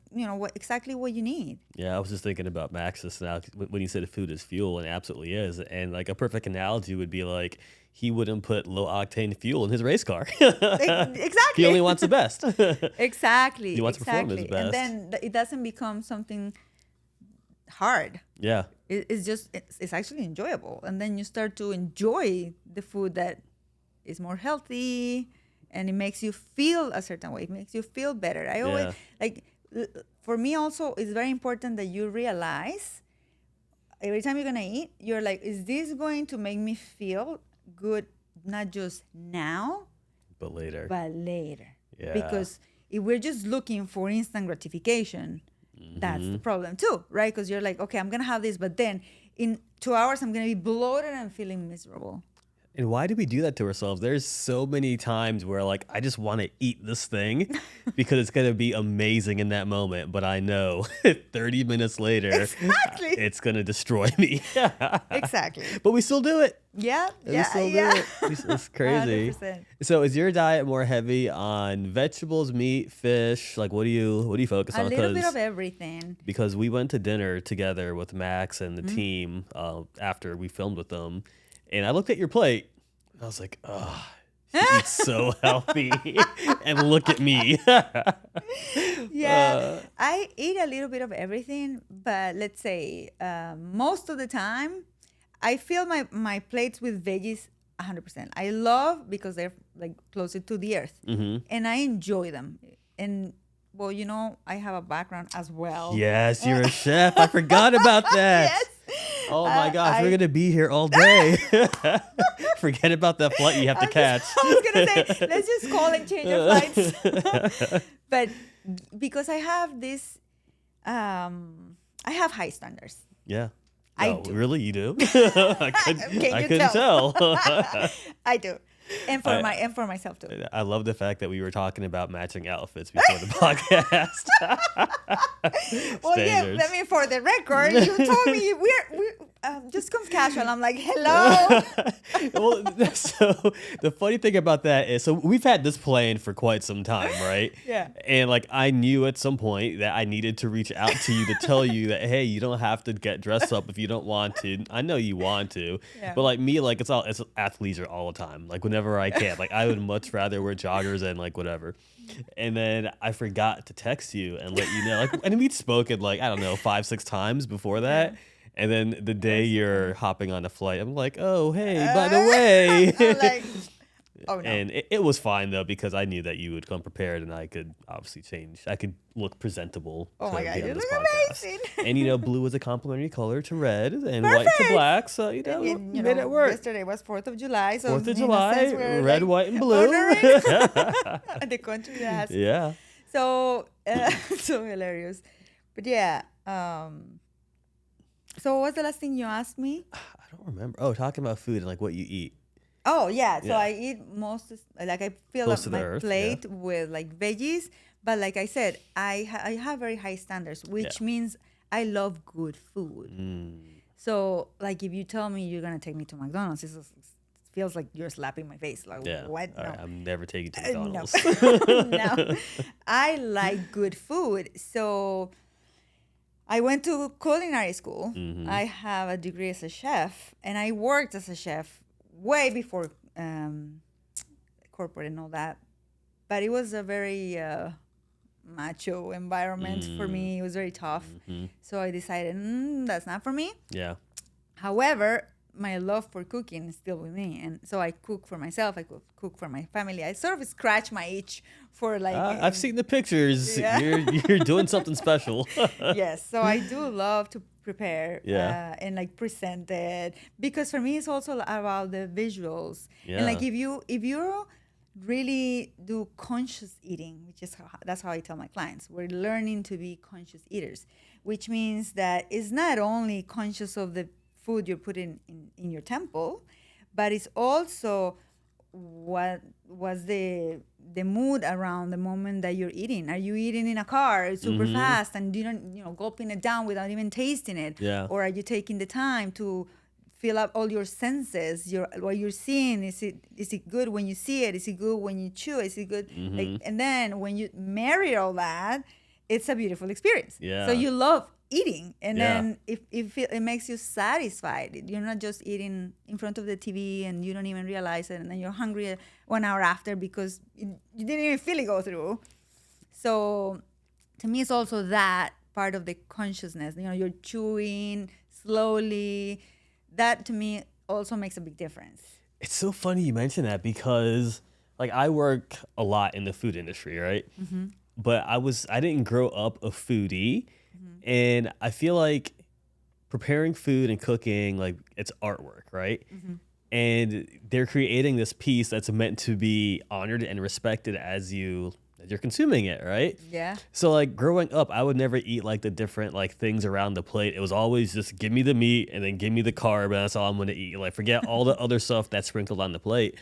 exactly what you need. Yeah, I was just thinking about Max just now when you said food is fuel, and it absolutely is. And like a perfect analogy would be like he wouldn't put low octane fuel in his race car. Exactly. He only wants the best. Exactly. He wants to perform his best. And then it doesn't become something hard. Yeah. It's actually enjoyable. And then you start to enjoy the food that is more healthy, and it makes you feel a certain way. It makes you feel better. I always for me also, it's very important that you realize every time you're gonna eat, you're like, is this going to make me feel good, not just now, but later. Yeah. Because if we're just looking for instant gratification, that's the problem too, right? Because you're like, okay, I'm gonna have this, but then in 2 hours I'm gonna be bloated and feeling miserable. And why do we do that to ourselves? There's so many times where like I just want to eat this thing because it's gonna be amazing in that moment, but I know 30 minutes later it's gonna destroy me. Exactly. But we still do it. Yeah. We still do it. It's crazy. 100%. So is your diet more heavy on vegetables, meat, fish? Like what do you focus on? A little bit of everything. Because we went to dinner together with Max and the team after we filmed with them. And I looked at your plate, and I was like, oh, she eats so healthy. And look at me. Yeah, I eat a little bit of everything, but let's say most of the time, I fill my plates with veggies 100%. I love because they're like closer to the earth, and I enjoy them. and well, I have a background as well. Yes, you're a chef. I forgot about that. Yes. Oh my gosh, we're gonna be here all day. Forget about that flight you have to catch. I was gonna say, let's just call and change our flights. But because I have this, I have high standards. Yeah. I Oh, do. really? You do? I couldn't tell. I do. And for myself too. I love the fact that we were talking about matching outfits before the podcast. Well, yeah, I mean, for the record, you told me we're just come casual. I'm like, hello. Well, so the funny thing about that is, so we've had this plan for quite some time, right? Yeah. And like, I knew at some point that I needed to reach out to you to tell you that, hey, you don't have to get dressed up if you don't want to. I know you want to, Yeah. but like me, like it's athleisure all the time. Like whenever I can, like I would much rather wear joggers and like whatever. And then I forgot to text you and let you know, like, and we'd spoken like, I don't know, 5-6 times before that. And then the day you're hopping on a flight, I'm like, oh, hey, by the way. I'm like, oh no. And it was fine though, because I knew that you would come prepared and I could obviously change. I could look presentable. Oh my to God, be on you this look podcast. amazing. And blue is a complementary color to red and white to black. So, And, you made it work. Yesterday was 4th of July. So 4th of in a July, sense, we're red, like white, and blue. honoring the country that has. Yeah. So, so hilarious. But yeah. So what was the last thing you asked me? I don't remember. Oh, talking about food and like what you eat. Oh, yeah. So Yeah. I eat like I fill Close up to the my earth, plate with like veggies. But like I said, I have very high standards, which means I love good food. So like if you tell me you're going to take me to McDonald's, it feels like you're slapping my face. Like, Yeah. what? All No. right, I'm never taking you to No. McDonald's. No. I like good food. So I went to culinary school. I have a degree as a chef, and I worked as a chef way before corporate and all that. But it was a very macho environment for me. It was very tough. So I decided, that's not for me. Yeah. However, my love for cooking is still with me. And so I cook for myself. I cook for my family. I sort of scratch my itch for like... I've seen the pictures. Yeah. You're doing something special. Yes. So I do love to prepare Yeah. and like present it. Because for me, it's also about the visuals. Yeah. And like if you really do conscious eating, which is that's how I tell my clients, we're learning to be conscious eaters, which means that it's not only conscious of the food you're putting in your temple, but it's also what was the mood around the moment that you're eating. Are you eating in a car super fast and you don't gulping it down without even tasting it? Yeah. Or are you taking the time to fill up all your senses? What you're seeing, is it good when you see it? Is it good when you chew? Is it good? And then when you marry all that, it's a beautiful experience. Yeah. So you love eating, and Yeah. then if it makes you satisfied, you're not just eating in front of the TV and you don't even realize it, and then you're hungry 1 hour after because you didn't even feel it go through. So to me, it's also that part of the consciousness. You're chewing slowly. That to me also makes a big difference. It's so funny you mention that because like I work a lot in the food industry, right? But I didn't grow up a foodie. And I feel like preparing food and cooking, like it's artwork, right? And they're creating this piece that's meant to be honored and respected as you're consuming it, right? Yeah. So like growing up, I would never eat like the different like things around the plate. It was always just give me the meat and then give me the carb, and that's all I'm gonna eat. Like forget all the other stuff that's sprinkled on the plate.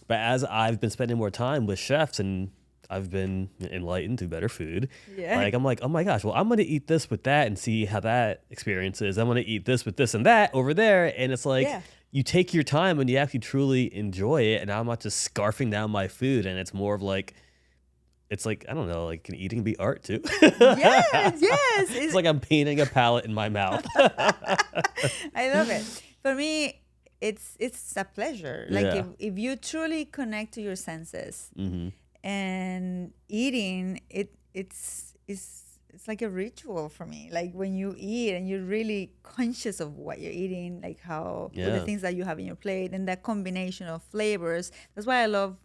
But as I've been spending more time with chefs and I've been enlightened to better food. Yeah. Like I'm like, oh my gosh, well I'm gonna eat this with that and see how that experience is. I'm gonna eat this with this and that over there, and it's like you take your time and you actually truly enjoy it. And I'm not just scarfing down my food, and it's more of like, it's like I don't know, like can eating be art too? Yes. It's like I'm painting a palette in my mouth. I love it. For me, it's a pleasure. Like Yeah. if you truly connect to your senses. And eating, it's like a ritual for me. Like when you eat and you're really conscious of what you're eating, like how the things that you have in your plate and that combination of flavors. That's why I love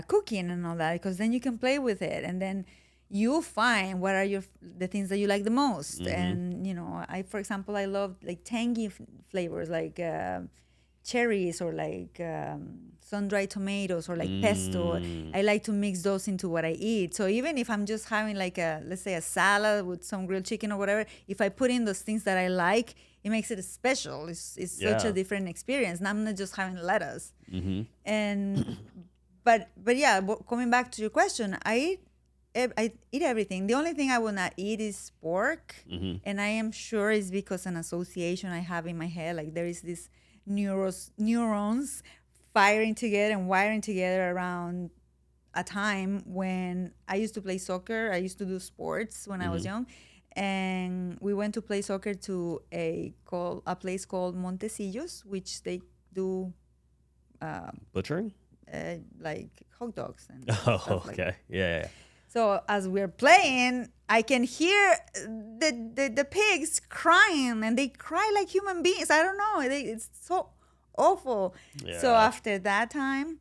cooking and all that, because then you can play with it, and then you'll find what are the things that you like the most. And for example, I love like tangy flavors, like cherries, or like sun-dried tomatoes, or like pesto. I like to mix those into what I eat. So even if I'm just having like let's say a salad with some grilled chicken or whatever, if I put in those things that I like, it makes it special. It's such a different experience. And I'm not just having lettuce. And but yeah, coming back to your question, I eat everything. The only thing I will not eat is pork, and I am sure it's because an association I have in my head. Like there is this neurons firing together and wiring together around a time when I used to play soccer. I used to do sports when I was young, and we went to play soccer to a place called Montecillos, which they do Butchering? like hot dogs and Oh, stuff like okay. that. Yeah. So as we're playing, I can hear the pigs crying, and they cry like human beings. I don't know. It's so awful. Yeah. So after that time,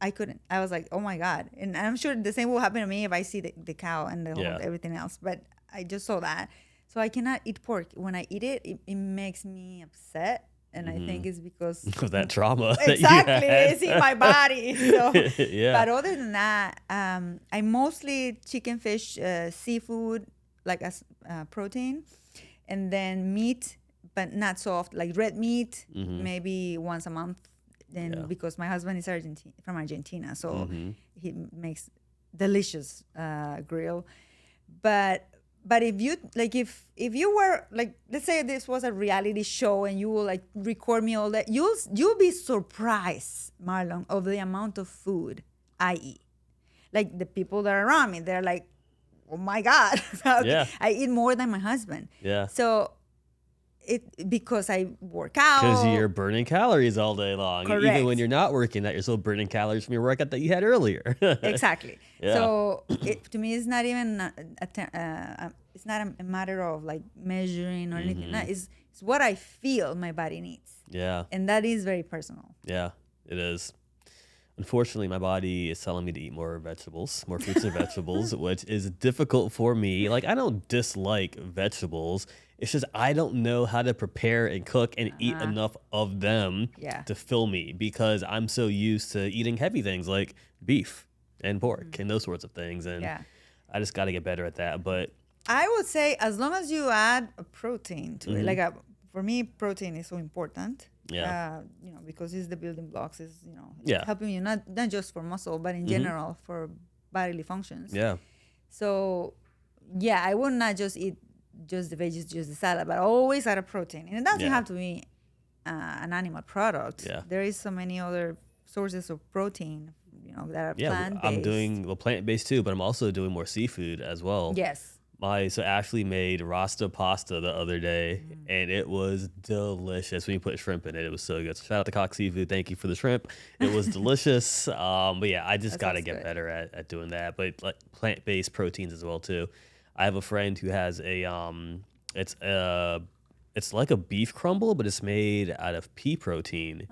I couldn't. I was like, oh my God. And I'm sure the same will happen to me if I see the cow and the whole everything else. But I just saw that. So I cannot eat pork. When I eat it, it makes me upset. And I think it's because of that trauma. Exactly, it's in my body. So, Yeah. But other than that, I mostly chicken, fish, seafood, like as protein, and then meat, but not so often. Like red meat, maybe once a month. Then because my husband is from Argentina, so he makes delicious grill. But if you like, if you were like, let's say this was a reality show and you will like record me all that, you'll be surprised, Marlon, of the amount of food I eat. Like the people that are around me, they're like, oh my God, Yeah. I eat more than my husband. Yeah. So because I work out. Because you're burning calories all day long. Correct. Even when you're not working that, you're still burning calories from your workout that you had earlier. Exactly. Yeah. So to me, it's not even it's not a matter of like measuring or anything. No, it's what I feel my body needs. Yeah. And that is very personal. Yeah, it is. Unfortunately, my body is telling me to eat more vegetables, more fruits and vegetables, which is difficult for me. Like, I don't dislike vegetables. It's just I don't know how to prepare and cook and eat enough of them to fill me, because I'm so used to eating heavy things like beef and pork and those sorts of things. And I just got to get better at that. But I would say as long as you add a protein to it, like for me, protein is so important. Yeah. Because it's the building blocks. It's Yeah. helping you not just for muscle, but in general for bodily functions. yeah, So, I would not just eat just the veggies, just the salad, but always add a protein. And it doesn't have to be an animal product. Yeah. There is so many other sources of protein, that are plant-based. I'm doing plant-based too, but I'm also doing more seafood as well. Yes. So Ashley made rasta pasta the other day, and it was delicious when you put shrimp in it. It was so good. So shout out to Cox Seafood. Thank you for the shrimp. It was delicious. But yeah, I just got to get better at doing that. But like plant-based proteins as well too. I have a friend who has it's like a beef crumble, but it's made out of pea protein.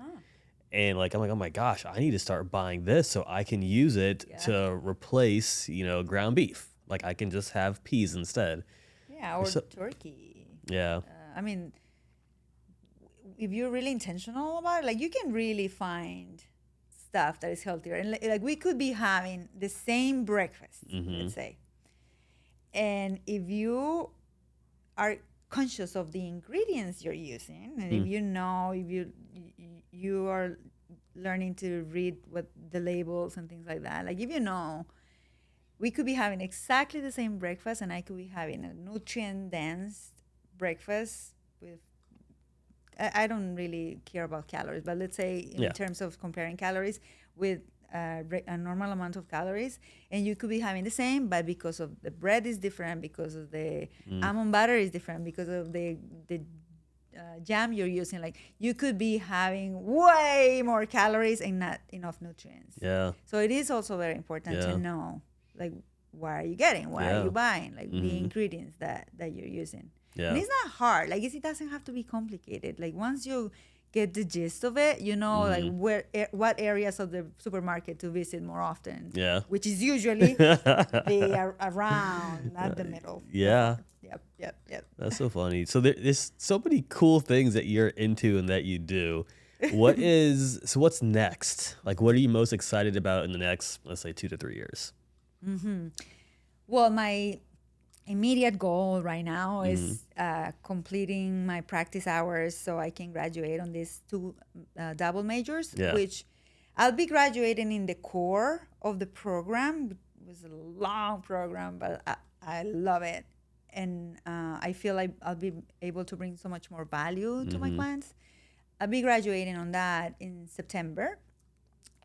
And like, I'm like, oh my gosh, I need to start buying this so I can use it to replace, ground beef. Like I can just have peas instead. Yeah, or turkey. Yeah. I mean, if you're really intentional about it, like you can really find stuff that is healthier. And like we could be having the same breakfast, let's say. And if you are conscious of the ingredients you're using, and if you are learning to read what the labels and things like that, like if we could be having exactly the same breakfast, and I could be having a nutrient-dense breakfast with, I don't really care about calories, but let's say in terms of comparing calories with a normal amount of calories, and you could be having the same, but because of the bread is different, because of the almond butter is different, because of the jam you're using, like you could be having way more calories and not enough nutrients. Yeah. So it is also very important to know, like, what are you getting? What are you buying? Like the ingredients that you're using. Yeah. And it's not hard. Like it doesn't have to be complicated. Like once you get the gist of it, like what areas of the supermarket to visit more often. Yeah. Which is usually they are around, not the middle. Yeah. Yep. That's so funny. So there's so many cool things that you're into and that you do. What's next? Like, what are you most excited about in the next, let's say, 2 to 3 years? Well, my immediate goal right now is completing my practice hours so I can graduate on these 2 double majors, which I'll be graduating in the core of the program. It was a long program, but I love it. And I feel like I'll be able to bring so much more value to my clients. I'll be graduating on that in September.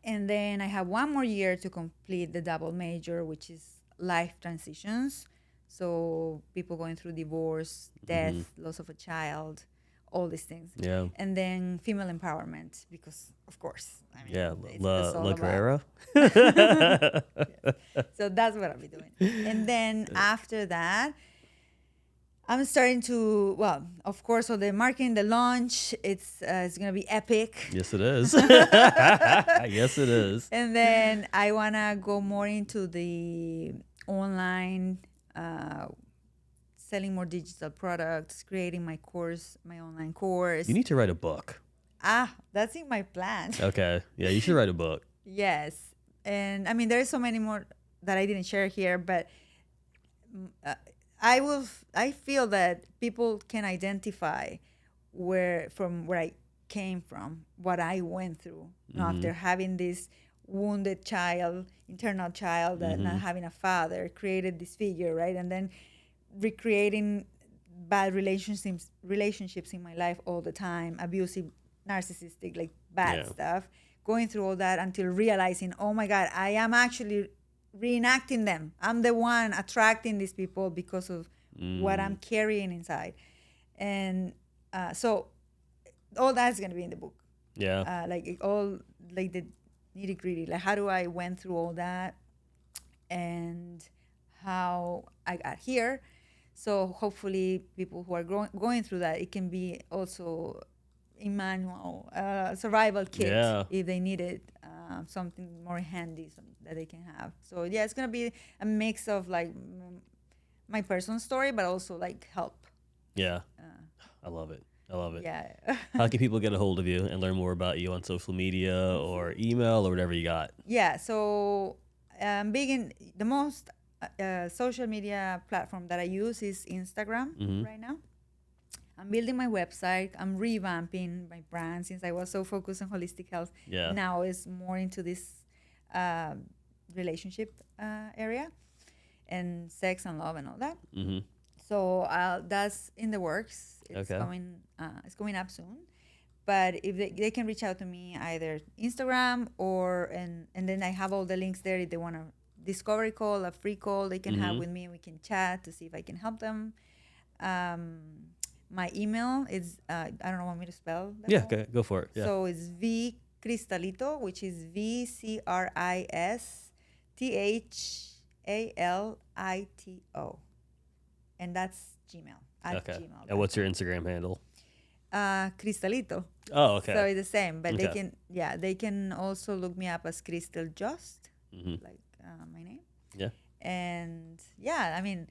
And then I have 1 more year to complete the double major, which is life transitions. So people going through divorce, death, loss of a child, all these things. Yeah. And then female empowerment, because of course, La Carrera. So that's what I'll be doing. And then after that, I'm starting to, well, of course, so the marketing, the launch, it's going to be epic. Yes, it is. Yes, it is. And then I want to go more into the online, selling more digital products, creating my online course. You need to write a book. That's in my plan. Okay. Yeah, you should write a book. Yes. And I mean, there's so many more that I didn't share here, but I feel that people can identify from where I came from, what I went through after having this wounded child, internal child, that not having a father, created this figure, right? And then recreating bad relationships in my life all the time, abusive, narcissistic, like bad stuff, going through all that until realizing, oh my God, I am actually reenacting them. I'm the one attracting these people because of what I'm carrying inside. And so all that's going to be in the book. Yeah. All like the nitty gritty, like how do I went through all that and how I got here. So hopefully people who are going through that, it can be also a manual, survival kit if they need it, something more handy that they can have. So yeah, it's going to be a mix of like my personal story, but also like help. Yeah. I love it. Yeah. How can people get a hold of you and learn more about you on social media or email or whatever you got? Yeah. So big in the most social media platform that I use is Instagram right now. I'm building my website. I'm revamping my brand since I was so focused on holistic health. Yeah. Now it's more into this relationship area and sex and love and all that. So that's in the works. It's coming up soon. But if they can reach out to me either Instagram and then I have all the links there. If they want a discovery call, a free call, they can have with me and we can chat to see if I can help them. My email is I don't know, want me to spell that? Yeah, okay, go for it. Yeah. So it's Cristalito, which is VCRISTHALITO. And that's Gmail. Okay. And what's your Instagram handle? Cristalito. Oh, okay. So it's the same, but they can also look me up as Cristhel Just, like my name. Yeah. And yeah, I mean,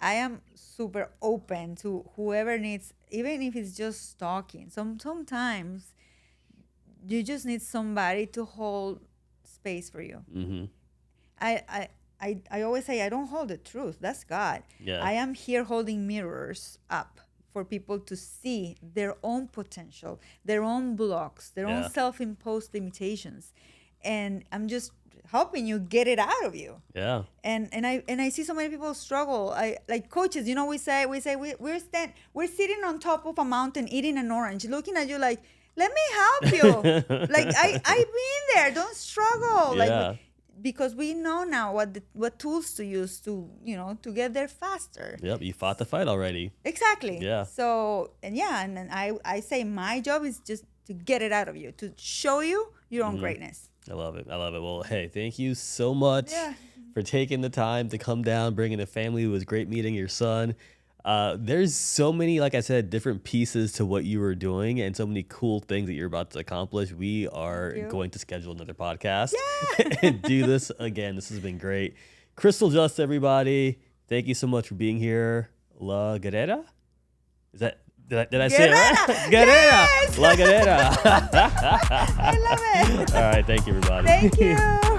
I am super open to whoever needs, even if it's just talking. Sometimes you just need somebody to hold space for you. I always say I don't hold the truth. That's God. Yeah. I am here holding mirrors up for people to see their own potential, their own blocks, their own self-imposed limitations. And I'm just helping you get it out of you. Yeah. And I see so many people struggle. I like coaches, we say we're sitting on top of a mountain eating an orange, looking at you like, let me help you. Like I've been there. Don't struggle. Yeah. Like because we know now what tools to use to get there faster. Yep, you fought the fight already. Exactly. Yeah. So and then I say my job is just to get it out of you, to show you your own greatness. I love it. Well, hey, thank you so much for taking the time to come down, bringing the family. It was great meeting your son. There's so many, like I said, different pieces to what you were doing and so many cool things that you're about to accomplish. We are going to schedule another podcast and do this again. This has been great. Cristhel Just, everybody. Thank you so much for being here. La Guerrera? Is that, did I say it right? Guerrera! Yes! La Guerrera. I love it. All right. Thank you, everybody. Thank you.